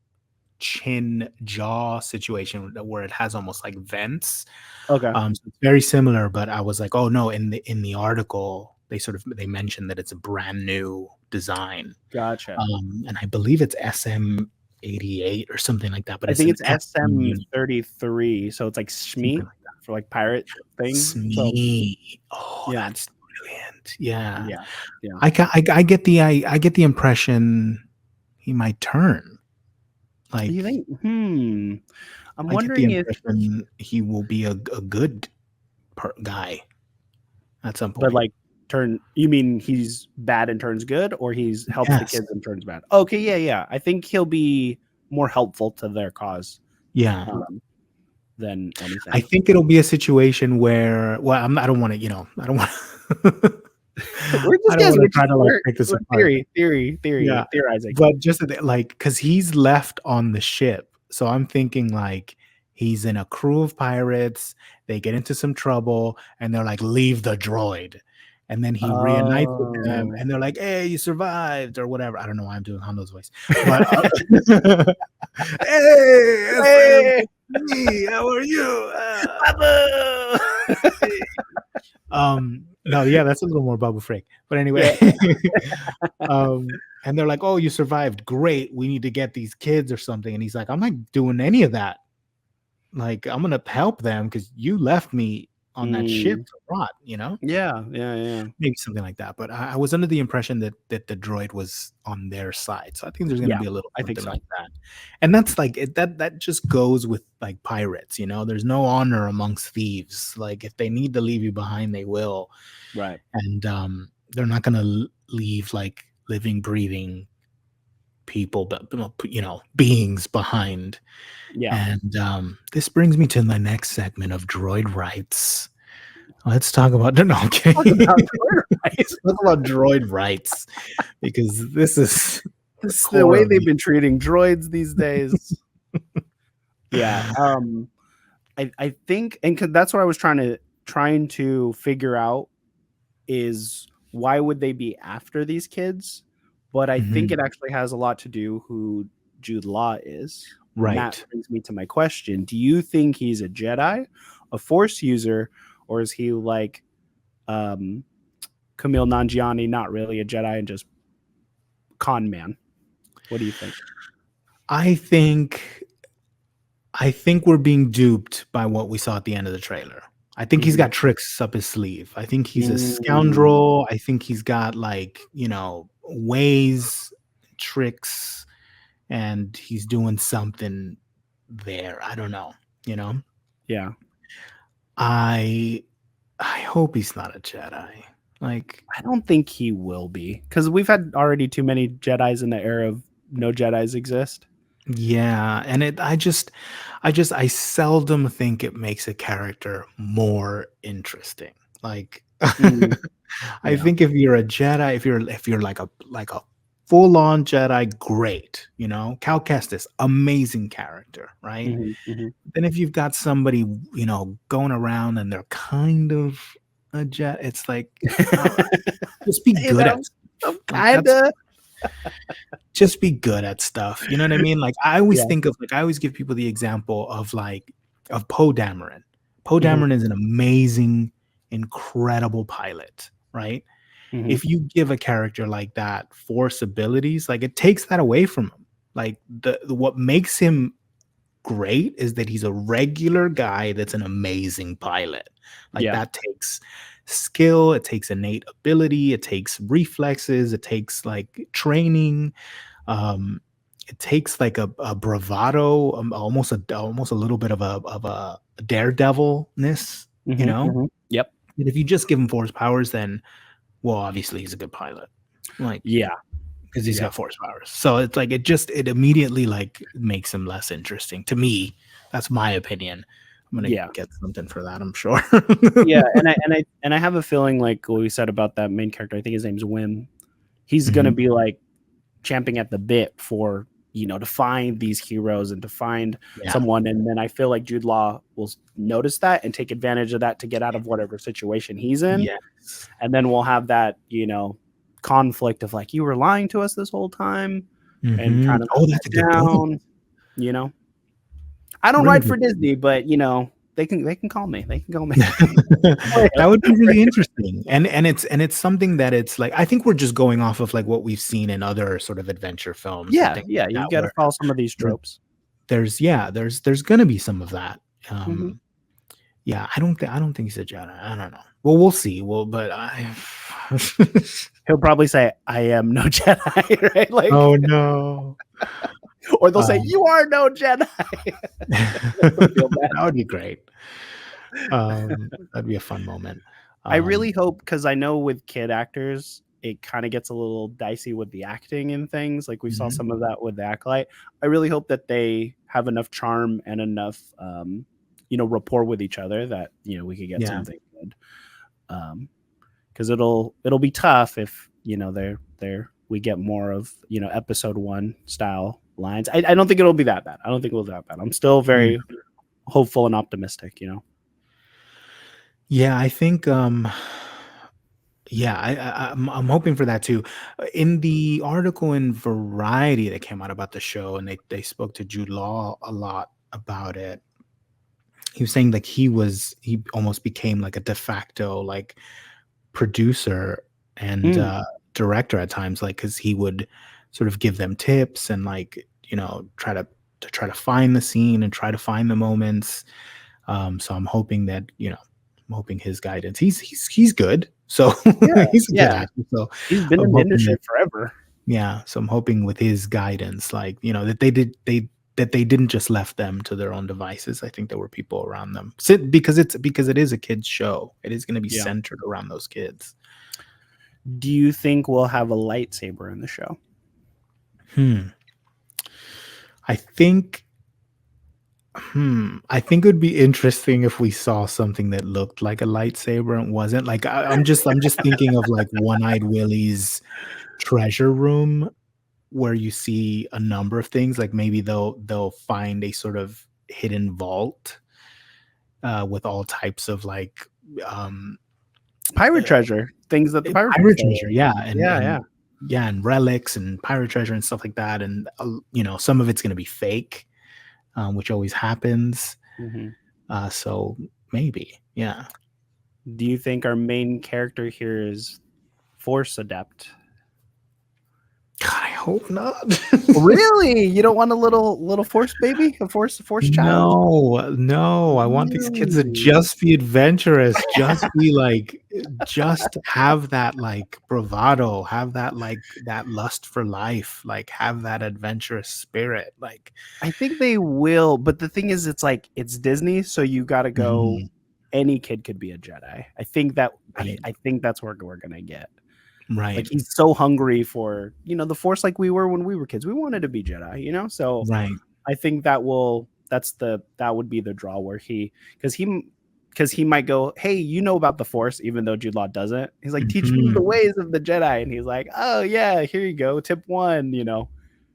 chin jaw situation where it has almost like vents.
okay,
So it's very similar, but I was like, "Oh no!" In the article, they mentioned that it's a brand new design,
gotcha.
and I believe it's SM88 or something like that, but
I
it's
think
an
it's
SM unit,
SM33, so it's like
something
Shmi
like that.
for like pirate thing. So
Smee. Oh,
yeah,
that's brilliant. Yeah.
yeah, yeah.
I get the impression he might turn.
You
Like,
think? I'm
I get the
wondering if,
impression he will be a good guy at some
but
point.
like turn. You mean he's bad and turns good, or he's helps the
Yes.
kids and turns bad? Okay, yeah, yeah. I think he'll be more helpful to their cause.
Yeah.
Than
I
anything.
think it'll be a situation where, well, I don't want to, I don't want
We're
I
just
don't
guessing.
want to try to like pick this
We're
apart.
theory,
Yeah.
theorizing.
But just like, because he's left on the ship, so I'm thinking like He's in a crew of pirates. They get into some trouble, and they're like, "Leave the droid." And then he reunites with them,
Oh.
and they're like, "Hey, you survived," or whatever. I don't know why I'm doing Hondo's voice, but "Hey,
Hey,
it's me. How are you?"
Babu!
Hey. No, yeah, that's a little more Babu Frick. But anyway,
Yeah.
and they're like, "Oh, you survived. Great. We need to get these kids or something." And he's like, "I'm not doing any of that. Like, I'm gonna help them because you left me on that ship
Mm.
to rot, you know?"
Yeah, yeah, yeah.
Maybe something like that. But I was under the impression that the droid was on their side. So I think there's gonna
Yeah,
be a little
I think
something
so.
like that. And that's like that just goes with like pirates, you know. There's no honor amongst thieves. Like if they need to leave you behind, they will.
Right.
And they're not gonna leave like living, breathing people, but you know, beings behind.
Yeah.
And this brings me to the next segment of droid rights. Let's talk about no, I'm
Talk
kidding.
about droid rights.
Let's talk about droid rights because this is the
This the
core
way
of
they've
me.
been treating droids these days. Yeah. I think, and that's what I was trying to figure out is why would they be after these kids? But I think
Mhm.
it actually has a lot to do who Jude Law is. And that
Right.
brings me to my question. Do you think he's a Jedi, a Force user, or is he like um, Camille Nanjiani, not really a Jedi and just con man? What do you think?
I think I think we're being duped by what we saw at the end of the trailer. I think he's
Mhm.
got tricks up his sleeve. I think he's a
Mm,
scoundrel. I think he's got like, you know, ways, tricks, and he's doing something there. I don't know, you know.
yeah.
I I hope he's not a Jedi. Like,
I don't think he will be because we've had already too many Jedi's in the era of no Jedi's exist.
yeah, and I seldom think it makes a character more interesting. Like
Mm,
I
yeah.
think if you're a Jedi, if you're like a full-on Jedi, great, you know? Cal Kestis, amazing character, right?
Mhm, mhm.
Then if you've got somebody, you know, going around and they're kind of a Jedi, it's like, all right, just be
You
good at
know,
stuff.
I'm
Like that's
kinda.
just be good at stuff. You know what I mean? Like I always
Yeah.
think of like I always give people the example of like of Poe Dameron. Poe
Mhm,
Dameron is an amazing, incredible pilot, right?
mhm.
If you give a character like that force abilities, like it takes that away from him. Like what makes him great is that he's a regular guy that's an amazing pilot. Like
Yeah.
that takes skill, it takes innate ability, it takes reflexes, it takes like training, um, it takes like a bravado, almost a little bit of a daredevilness, you
Mhm,
know?
mhm. Yep.
And if you just give him force powers, then well, obviously he's a good pilot. Like
Yeah,
because he's
yeah,
got force powers. So it's like it immediately like makes him less interesting to me. That's my opinion. I'm gonna
yeah.
get something for that, I'm sure.
Yeah, and I have a feeling like what we said about that main character, I think his name's Wim. He's gonna
Mhm.
be like champing at the bit for, to find these heroes and to find
Yeah.
someone, and then I feel like Jude Law will notice that and take advantage of that to get out of whatever situation he's in,
Yes.
and then we'll have that, conflict of like, "You were lying to us this whole time," and
Mhm.
kind of
Oh,
shut
that's a good point.
down, you know? I don't
Really
write
good
for Disney, but, they can call me. They can call me.
That would be really interesting, and it's something that it's like I think we're just going off of, like, what we've seen in other sort of adventure films and
Yeah,
things
yeah,
like
you
that,
gotta
where
follow some of these
there
tropes.
there's gonna be some of that,
Mhm.
yeah, I don't think he's a Jedi, I don't know. Well, we'll see, well, but I
He'll probably say, "I am no Jedi," right? Like,
Oh, no.
or they'll say,
Um,
"You are no Jedi." He'll feel bad.
that would be great. That'd be a fun moment.
I really
Um,
hope, because I know with kid actors, it kinda gets a little dicey with the acting and things, like, we saw
mhm,
some of that with the Acolyte. I really hope that they have enough charm and enough, rapport with each other that, we could get
yeah,
something good. Um, because it'll be tough if, they're we get more of, episode 1 style lines. I don't think it'll be that bad. I don't think it'll be that bad. I'm still
yeah,
very hopeful and optimistic.
Yeah, I think yeah, I'm hoping for that too. In the article in Variety that came out about the show, and they spoke to Jude Law a lot about it. He was saying like he almost became like a de facto like producer and
Mm,
director at times, like because he would sort of give them tips and like try to find the scene and try to find the moments. So I'm hoping that I'm hoping his guidance. He's good, so
yeah,
he's a good
yeah.
actor. So
He's been
I'm
in the
hoping
industry
that
forever.
yeah. So I'm hoping with his guidance, like that that they didn't just left them to their own devices. I think there were people around them. Because it is a kids show. It is going to be
Yeah.
centered around those kids.
Do you think we'll have a lightsaber in the show?
Hmm. I think I think it would be interesting if we saw something that looked like a lightsaber and wasn't. Like I'm just thinking of like One-Eyed Willie's treasure room where you see a number of things. Like maybe they'll find a sort of hidden vault with all types of like um
Pirate
uh,
treasure, things that the pirates would
pirate
stole.
treasure, yeah,
Yeah, yeah.
and relics and pirate treasure and stuff like that. And some of it's going to be fake, which always happens.
Mhm.
So maybe, yeah.
Do you think our main character here is Force adept?
God, I hope not.
Really? You don't want a little Force baby, a Force child?
No, no, I want these kids to
Really?
just be adventurous, just be like just have that, like, bravado, have that, like, that lust for life, like, have that adventurous spirit, like
I think they will, but the thing is, it's like it's Disney, so you got to go.
Mhm,
Any kid could be a Jedi. I think that
right,
I think that's where we're gonna get. Like
right,
he's so hungry for the Force, like we were when we were kids. We wanted to be Jedi. So
right.
I think that would be the draw where because he because he might go, hey, about the Force, even though Jude Law doesn't. He's like, teach me the
Mhm.
ways of the Jedi, and he's like, oh yeah, here you go, tip one,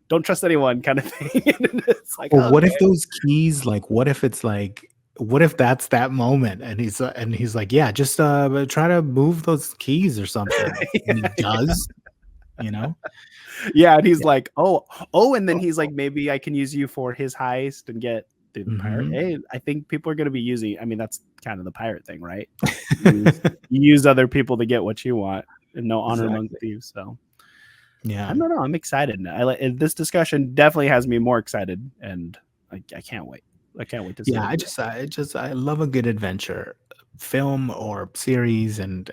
don't trust anyone, kind of thing. And it's like,
Or what
okay,
if those keys, like, what if it's like what if that's that moment and he's like, "Yeah, just, try to move those keys or something," and he does, you know?
yeah, and he's
Yeah.
like, oh, and then he's like, maybe I can use you for his heist and get the pirate.
Mhm.
Hey, I think people are going to be using. I mean, that's kind of the pirate thing, right? You use other people to get what you want, and no honor among
Exactly.
thieves. So I
Yeah.
don't know. I'm excited. I like this discussion. Definitely has me more excited, and I can't wait. I can't wait to see
Yeah,
what we get.
I love a good adventure film or series, and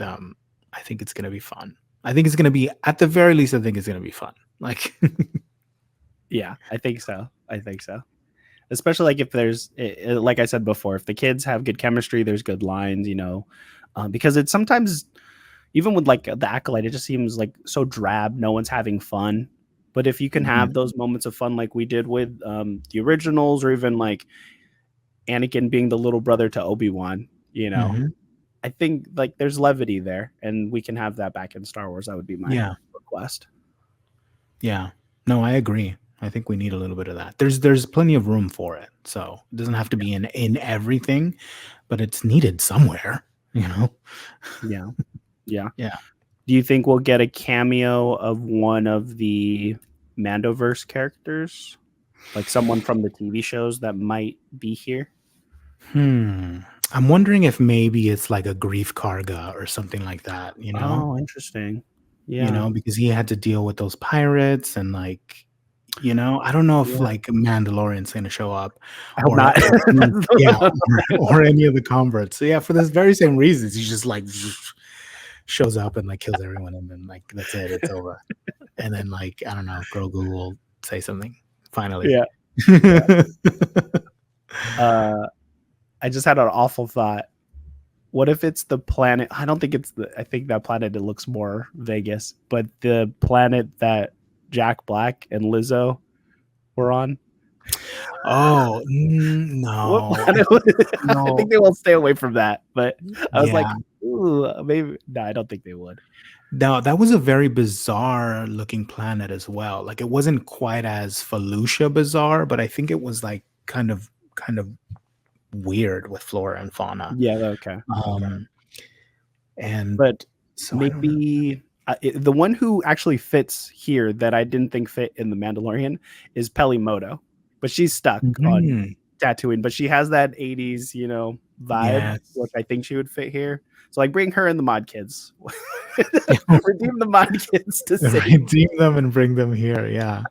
I think it's gonna be fun. I think it's gonna be at the very least, I think it's gonna be fun. Like
Yeah, I think so. I think so. Especially like if there's like I said before, if the kids have good chemistry, there's good lines, because it's sometimes even with like the acolyte, it just seems like so drab. No one's having fun. But if you can
Mhm,
have those moments of fun, like we did with the originals, or even like Anakin being the little brother to Obi-Wan,
mhm.
I think like there's levity there, and we can have that back in Star Wars. That would be my
Yeah,
request.
yeah. No, I agree. I think we need a little bit of that. There's plenty of room for it, so it doesn't have to be in everything, but it's needed somewhere, you know?
Yeah, yeah.
Yeah.
Do you think we'll get a cameo of one of the Mandoverse characters, like someone from the TV shows that might be here?
Hmm. I'm wondering if maybe it's like a Grief Karga or something like that, you know?
Oh, interesting. Yeah,
Because he had to deal with those pirates and, like, I don't know if,
yeah.
like, Mandalorian's gonna show up
I hope
or
not.
any yeah, or any of the converts. So, yeah, for this very same reasons, he just, like, shows up and, like, kills everyone, and then, like, that's it, it's over. And then, like, I don't know, Grogu will say something finally.
Yeah, yeah. Uh, I just had an awful thought. What if it's the planet? I don't think it's the. I think that planet, it looks more Vegas, but the planet that Jack Black and Lizzo were on.
Oh,
What
no.
planet? I
No.
think they will stay away from that. But I was
Yeah.
like, ooh, maybe. No, I don't think they would.
Now, that was a very bizarre looking planet as well. Like, it wasn't quite as Felucia bizarre, but I think it was, like, kind of weird with flora and fauna.
Yeah, okay.
Um, and
But
so I don't know.
maybe the one who actually fits here that I didn't think fit in The Mandalorian is Pelimoto, but she's stuck on
Mhm.
Tatooine. But she has that 80s, vibe, which
Yes.
I think she would fit here. So like, bring her and the Mod Kids, redeem the Mod Kids to save.
Redeem them and bring them here, yeah.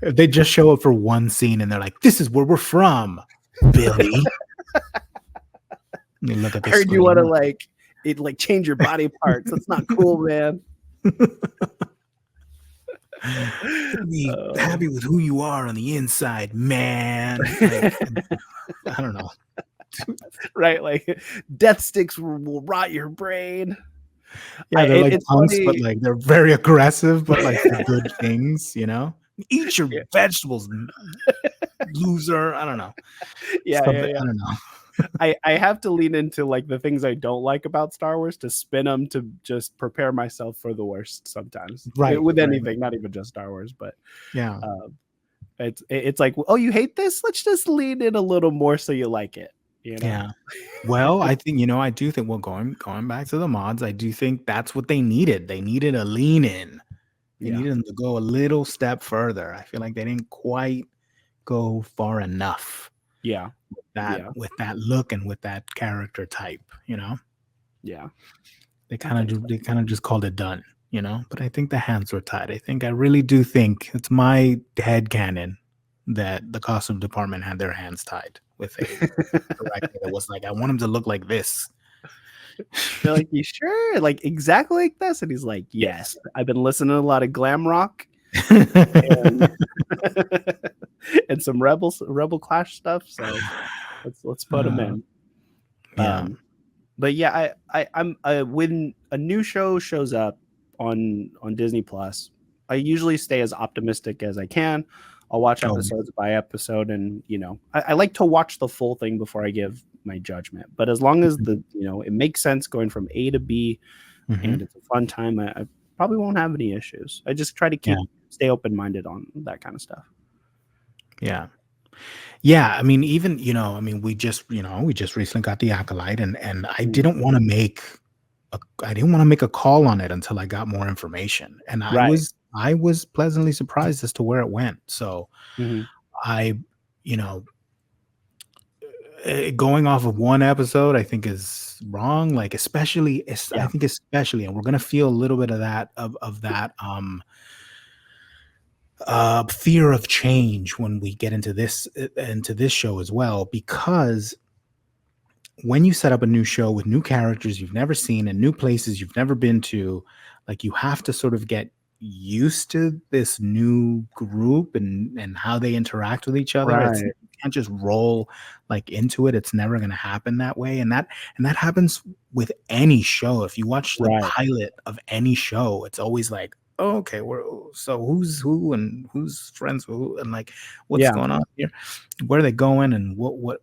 They just show up for one scene and they're like, "This is where we're from, Billy." And you look at
I
the
heard you want to
screen.
change your body parts. That's not cool, man.
Be
Uh,
happy with who you are on the inside, man. Like, I don't know.
right, like death sticks will rot your brain.
Yeah, they're like
It's
punks, but
funny.
like they're very aggressive, but like for good things, you know? Eat your
Yeah,
vegetables, loser. I don't know.
yeah, yeah,
Something,
yeah.
I don't know.
I have to lean into like the things I don't like about Star Wars to spin them to just prepare myself for the worst sometimes.
Right,
With
right.
anything, not even just Star Wars, but
Yeah.
uh, it's like, oh, you hate this? Let's just lean in a little more so you like it, you know?
Yeah. Well, I think, I do think, well, going back to the mods, I do think that's what they needed. They needed a lean in. They
Yeah,
needed them to go a little step further. I feel like they didn't quite go far enough
yeah,
that
yeah,
with that look and with that character type, you know?
yeah.
They
I
kind
think
of
so.
they kind of just called it done, you know? But I think the hands were tied. I really do think it's my head canon that the costume department had their hands tied with a director that was like, I want him to look like this.
They're like, you sure? Like exactly like this? And he's like,
Yes.
yes. I've been listening to a lot of glam rock and and some rebel clash stuff. So let's put them
Uh,
in.
yeah.
But yeah, I'm when a new show shows up on Disney Plus, I usually stay as optimistic as I can. I'll watch
Oh,
episodes by episode, and I like to watch the full thing before I give my judgment. But as long as it makes sense going from A to B, and
mhm.
it's a fun time, I probably won't have any issues. I just try to
Yeah.
stay open minded on that kind of stuff.
Yeah. Yeah, I mean, even, we just recently got The Acolyte, and
Mm.
I didn't wanna make a call on it until I got more information, and
Right.
I was pleasantly surprised as to where it went. So,
Hmm.
I you know, going off of one episode, I think is wrong, like, I
Yeah.
think especially, and we're gonna feel a little bit of that fear of change when we get into this show as well, because when you set up a new show with new characters you've never seen and new places you've never been to, like, you have to sort of get used to this new group and how they interact with each other. You
Right.
can't just roll like into it. It's never going to happen that way. And that happens with any show. If you watch the
Right.
pilot of any show, it's always like, oh, okay, so who's who and who's friends with who and like what's
Yeah.
going on here, where are they going, and what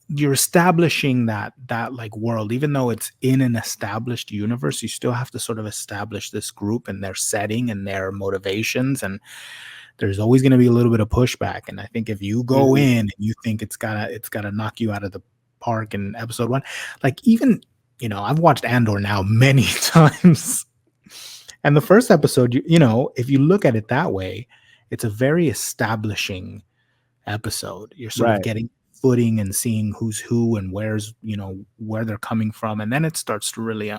you're establishing that like world. Even though it's in an established universe, you still have to sort of establish this group and their setting and their motivations, and there's always going to be a little bit of pushback. And I think if you go
Hmm.
in and you think it's gotta knock you out of the park in episode one, like, even, I've watched Andor now many times, and the first episode, if you look at it that way, it's a very establishing episode. You're sort of
Right.
getting footing and seeing who's who and where they're coming from, and then it starts to really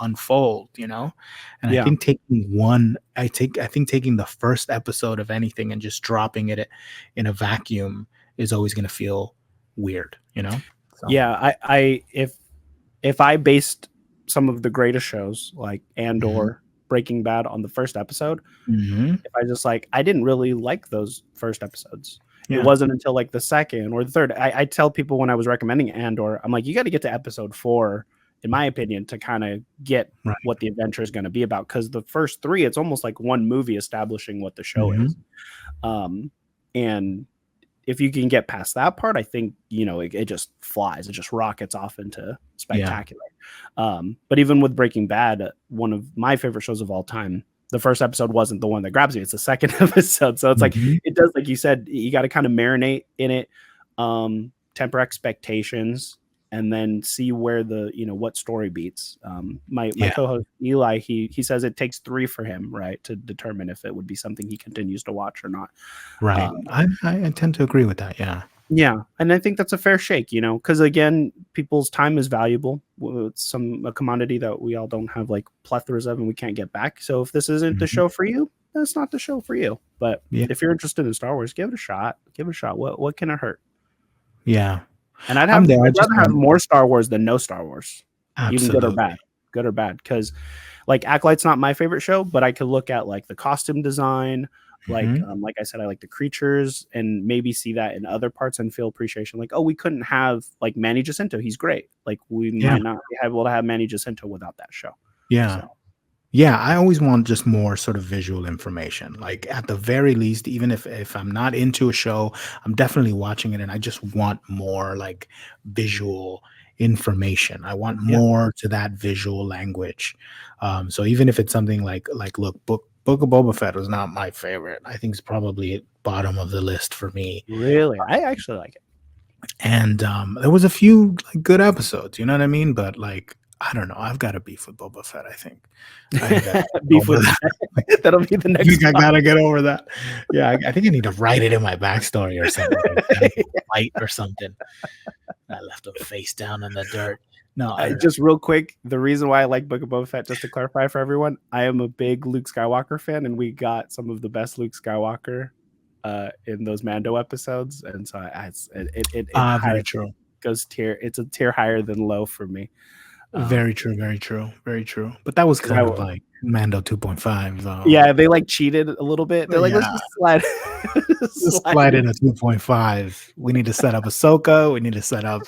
unfold. And I
Yeah.
think I think taking the first episode of anything and just dropping it in a vacuum is always going to feel weird. So.
Yeah. If I based some of the greatest shows like
Mhm.
Andor, Breaking Bad on the first episode,
Mhm.
if I just like I didn't really like those first episodes. It
Yeah.
wasn't until like the second or the third. I tell people when I was recommending Andor, I'm like, you got to get to episode 4, in my opinion, to kind of get
Right.
what the adventure is going to be about. Because the first 3, it's almost like one movie establishing what the show is.
Mhm.
Um, and if you can get past that part, I think it just flies. It just rockets off into
Yeah.
spectacular. But even with Breaking Bad, one of my favorite shows of all time, the first episode wasn't the one that grabs me. It's the second episode. So it's like
Mhm.
it does, like you said, you got to kind of marinate in it. temper expectations, and then see where the what story beats. My
Yeah.
co-host Eli, he says it takes 3 for him, right, to determine if it would be something he continues to watch or not.
Right.
Um,
I tend to agree with that. Yeah.
yeah, and I think that's a fair shake, because again, people's time is valuable. It's a commodity that we all don't have like plethoras of, and we can't get back. So if this isn't the
Mhm.
show for you, that's not the show for you. But
Yeah.
if you're interested in Star Wars, give it a shot. Give it a shot. What can it hurt?
Yeah.
And I'd
I'm there. I just
rather have more Star Wars than no Star Wars, even
absolutely.
good or bad. Because like Acolyte's not my favorite show, but I could look at like the costume design,
Mhm.
like I said, I like the creatures, and maybe see that in other parts and feel appreciation. Like, oh, we couldn't have like Manny Jacinto. He's great. Like we
Yeah.
might not be able to have Manny Jacinto without that show.
Yeah.
So
Yeah, I always want just more sort of visual information. Like at the very least, even if I'm not into a show, I'm definitely watching it and I just want more like visual information. I want
yeah,
more to that visual language. So even if it's something like look, Book of Boba Fett was not my favorite. I think it's probably at bottom of the list for me.
really, I actually like it.
And there was a few like good episodes, you know what I mean? But like I don't know, I've got a beef with Boba Fett, I think. I think I gotta get
Beef
over
with
that.
that'll be the
I
next
think I
one.
gotta get over that. Yeah, I think I need to write it in my backstory or something. Like I got into a fight or something. I left him face down in the dirt. No, I don't know.
Just real quick, the reason why I like Book of Boba Fett, just to clarify for everyone, I am a big Luke Skywalker fan, and we got some of the best Luke Skywalker in those Mando episodes, and so it
Very
higher
true.
goes tier. It's a tier higher than low for me.
Very true, very true, very true. But that was
'Cause I
kind of like Mando 2.5, so
yeah, they like cheated a little bit. They're like, let's
yeah.
just slide,
Just
slide
slide
it.
in a 2.5. We need to set up Ahsoka. We need to set up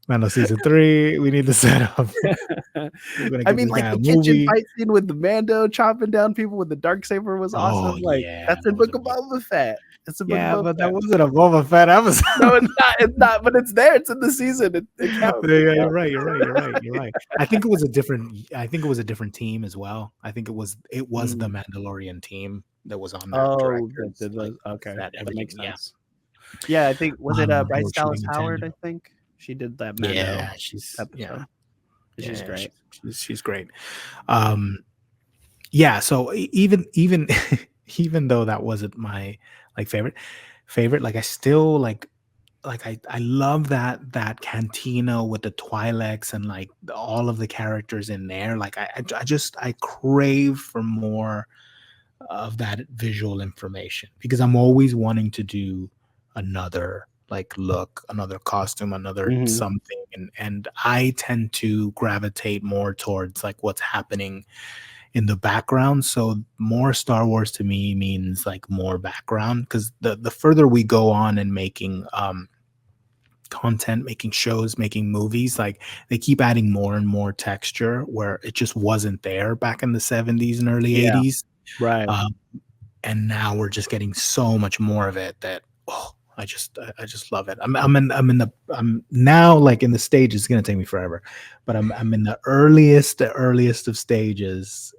Mando season 3. We need to set up we're gonna
I
give
mean,
this
like
guy a
the kitchen
movie.
fight scene with the Mando chopping down people with the dark saber was
Oh,
awesome. Like
yeah,
that's
that
in
was
Book of
amazing.
Boba Fett. It's a Book of
Yeah,
Boba
but that
Fett.
wasn't a Boba Fett episode.
No, it's not. It's not. But it's there. It's in the season. It counts. It
Yeah, you're
counts.
right, you're right, you're right, you're right. I think it was a different team as well. I think it was the
Mm.
Mandalorian team that was on that
Oh,
director's, like,
okay.
set,
That
everything,
makes
yeah.
sense. Yeah, I think was it
They
Bryce
were
Dallas
shooting in
Howard?
tandem.
I think she did that Mando
Yeah, she's yeah,
episode. She's
yeah,
great.
she's great. Um, yeah, so even even though that wasn't my, like, favorite, like, I still, I love that cantina with the Twi'leks and, like, all of the characters in there, like, I crave for more of that visual information because I'm always wanting to do another like look, another costume, another
Mhm.
something, and I tend to gravitate more towards like what's happening in the background. So more Star Wars to me means like more background because the further we go on in making content, making shows, making movies, like they keep adding more and more texture where it just wasn't there back in the 70s and early
Yeah.
80s.
Right.
And now we're just getting so much more of it that I just love it. I'm now like in the stage. It's gonna take me forever, but I'm in the earliest of stages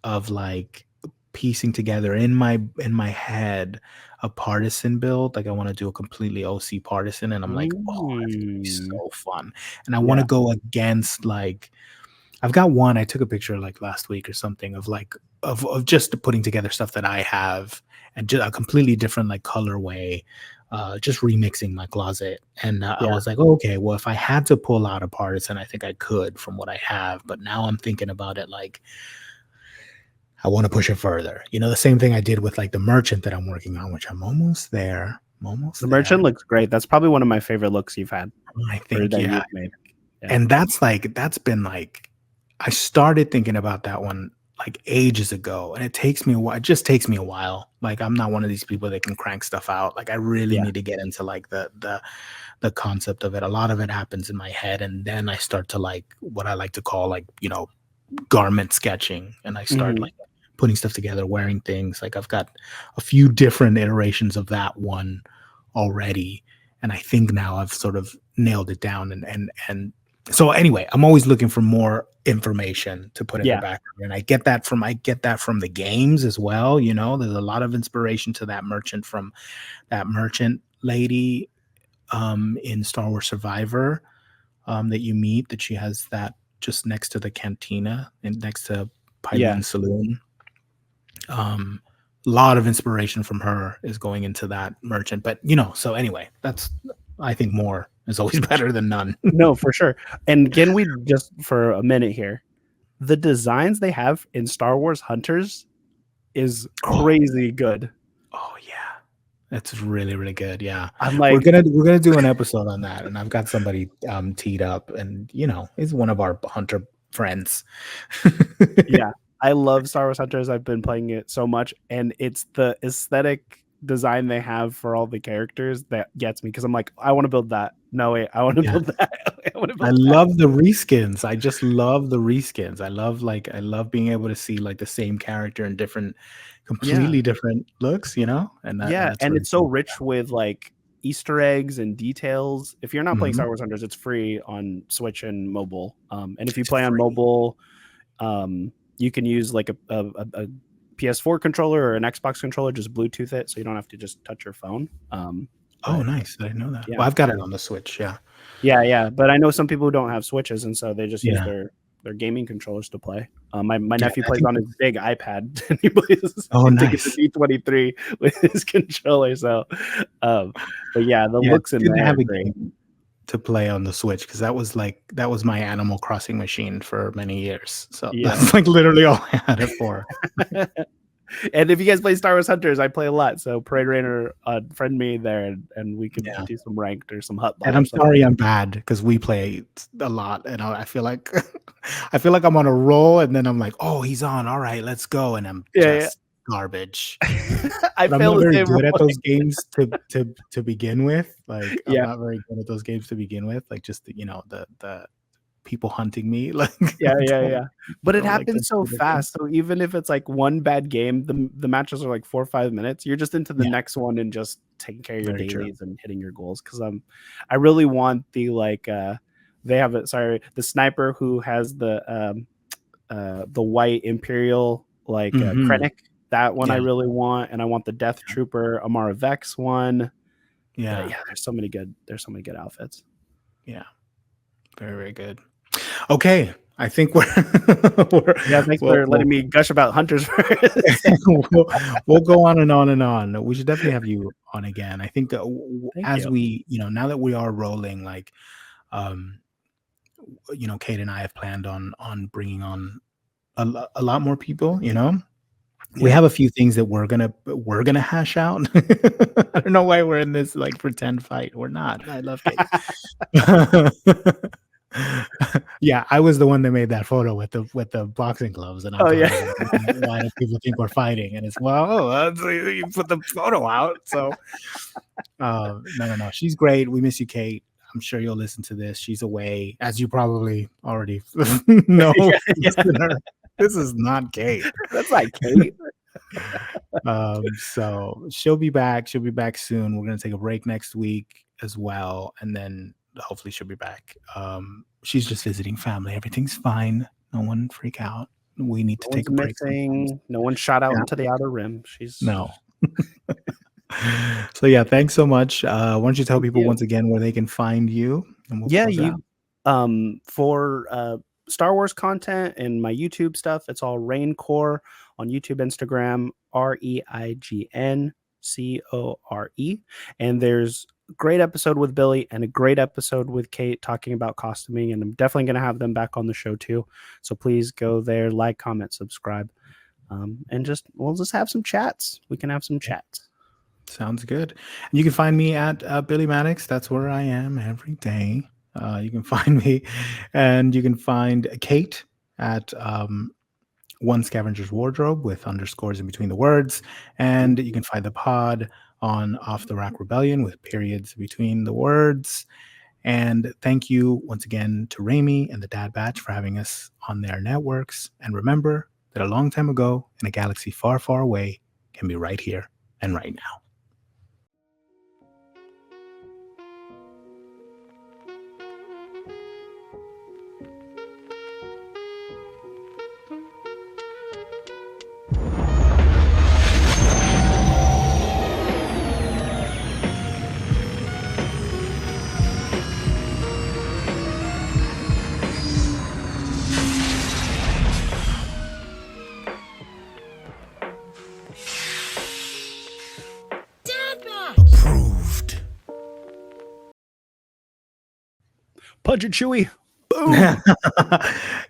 of like piecing together in my head a partisan build. Like I want to do a completely OC partisan, and I'm like, oh, that's gonna be
Mm.
so fun. And I want to
Yeah.
go against like I've got one. I took a picture like last week or something of like of just putting together stuff that I have and just a completely different like colorway, just remixing my closet. And I
Yeah.
was like, oh, okay, well, if I had to pull out a partisan, I think I could from what I have. But now I'm thinking about it like I want to push it further. The same thing I did with like the merchant that I'm working on, which I'm almost there. I'm
The
almost
merchant
there.
looks great. That's probably one of my favorite looks you've had
I
or
think,
that
yeah.
you've made. Yeah.
And that's been like I started thinking about that one like ages ago, and it takes me a while. It just takes me a while. Like I'm not one of these people that can crank stuff out. Like I really
Yeah.
need to get into like the concept of it. A lot of it happens in my head, and then I start to like what I like to call like garment sketching, and I start
Mhm.
like putting stuff together, wearing things. Like I've got a few different iterations of that one already, and I think now I've sort of nailed it down. And so anyway, I'm always looking for more information to put in the
Yeah.
background, and I get that from the games as well. There's a lot of inspiration to that merchant from that merchant lady in Star Wars Survivor, that you meet, that she has that just next to the cantina and next to
Yeah.
Pylene's saloon. Um, lot of inspiration from her is going into that merchant. But so anyway, that's I think more is always better than none.
No, for sure. And can we just for a minute here? The designs they have in Star Wars Hunters is
Oh,
crazy good.
oh yeah. That's really, really good. Yeah.
I'm
We're
like,
gonna we're gonna do an episode on that, and I've got somebody teed up, and he's one of our hunter friends.
yeah, I love Star Wars Hunters. I've been playing it so much, and it's the aesthetic design they have for all the characters that gets me because I'm like, I want to build that. No, wait, I want to
Yeah.
build that. I want to
I
build that.
love the reskins. I just love the reskins. I love being able to see like the same character in different
Yeah.
completely different looks, and
Yeah,
that's
and
really
it's so
cool.
rich with like Easter eggs and details. If you're not playing
Mhm.
Star Wars Hunters, it's free on Switch and mobile. And if you
It's
play on
free.
mobile, you can use like a PS4 controller or an Xbox controller, just Bluetooth it, so you don't have to just touch your phone.
Oh,
But
nice. I didn't know that.
yeah,
Well, I've got it on the Switch, yeah.
yeah. But I know some people who don't have Switches, and so they just use
Yeah.
their gaming controllers to play. My
Yeah,
nephew
I
plays
think
on his big iPad, and he plays.
oh,
He took it to
nice.
D23 with his controller. So, um, but yeah, the
Yeah, it's
looks in
good to
there
have
are
a
great.
game to play on the Switch because that was my Animal Crossing machine for many years. So
Yeah.
that's like literally all I had it for.
And if you guys play Star Wars Hunters, I play a lot. So Parade Rainer, friend me there, and we could
Yeah.
do some ranked or some hut
And
ball or
I'm
something.
sorry I'm bad because we play a lot, and I feel like I feel like I'm on a roll, and then I'm like, "Oh, he's on. All right, let's go," and I'm
Yeah,
just garbage.
yeah. I
But I'm
feel
not
the
very
same
good at
way.
those games to begin with. Like, I'm
Yeah,
not very good at those games to begin with. Like, just the people hunting me. Like, I
yeah. But it
don't like those
happens so
sort of games.
fast. So even if it's like one bad game, the matches are like 4 or 5 minutes. You're just into the
Yeah,
next one and just taking care of your
very true.
dailies and hitting your goals. Because I really want the like they have it. Sorry, the sniper who has the white Imperial like
Mhm.
Krennic. That one I
Yeah,
really want, and I want the Death
yeah,
Trooper Amara Vex one. But
yeah,
yeah, there's so many good outfits.
yeah. Very, very good. Okay, I think we're we're
Yeah, thanks
well,
for letting me gush about hunters for a second.
we'll we'll go on and on and on. We should definitely have you on again. I think,
Thank
as
you.
we, now that we are rolling, like, um, Kate and I have planned on bringing on a lot more people. We
Yeah.
have a few things that we're gonna hash out. I don't know why we're in this like pretend fight. We're not. I love Kate. Yeah, I was the one that made that photo with the boxing gloves, and I'm
Oh yeah.
probably like, "Why do people think we're fighting?" And it's, "Well, you put the photo out." So, no, no, no, she's great. We miss you, Kate. I'm sure you'll listen to this. She's away, as you probably already know,
Yeah, yeah.
listener. This is not Kate.
That's like Kate.
So she'll be back. She'll be back soon. We're gonna take a break next week as well, and then hopefully she'll be back. She's just visiting family. Everything's fine. No one freak out. We need to
No
take
one's
a break sometimes.
missing. No one shot out
Yeah.
into the outer rim. She's
No. So yeah, thanks so much. Why don't you tell
thank
people
you.
once again where they can find you, and we'll
Yeah,
close out.
you for Star Wars content and my YouTube stuff, it's all Reigncore on YouTube, Instagram, REIGNCORE. And there's a great episode with Billy and a great episode with Kate talking about costuming, and I'm definitely gonna have them back on the show too. So please go there, like, comment, subscribe. And we'll just have some chats. We can have some chats.
Sounds good. And you can find me at Billy Maddox. That's where I am every day. You can find me, and you can find Kate at One Scavenger's Wardrobe with underscores in between the words. And you can find the pod on Off the Rack Rebellion with periods between the words. And thank you once again to Raimi and the Dad Batch for having us on their networks. And remember that a long time ago in a galaxy far, far away can be right here and right now.
Punch it, Chewie. Boom.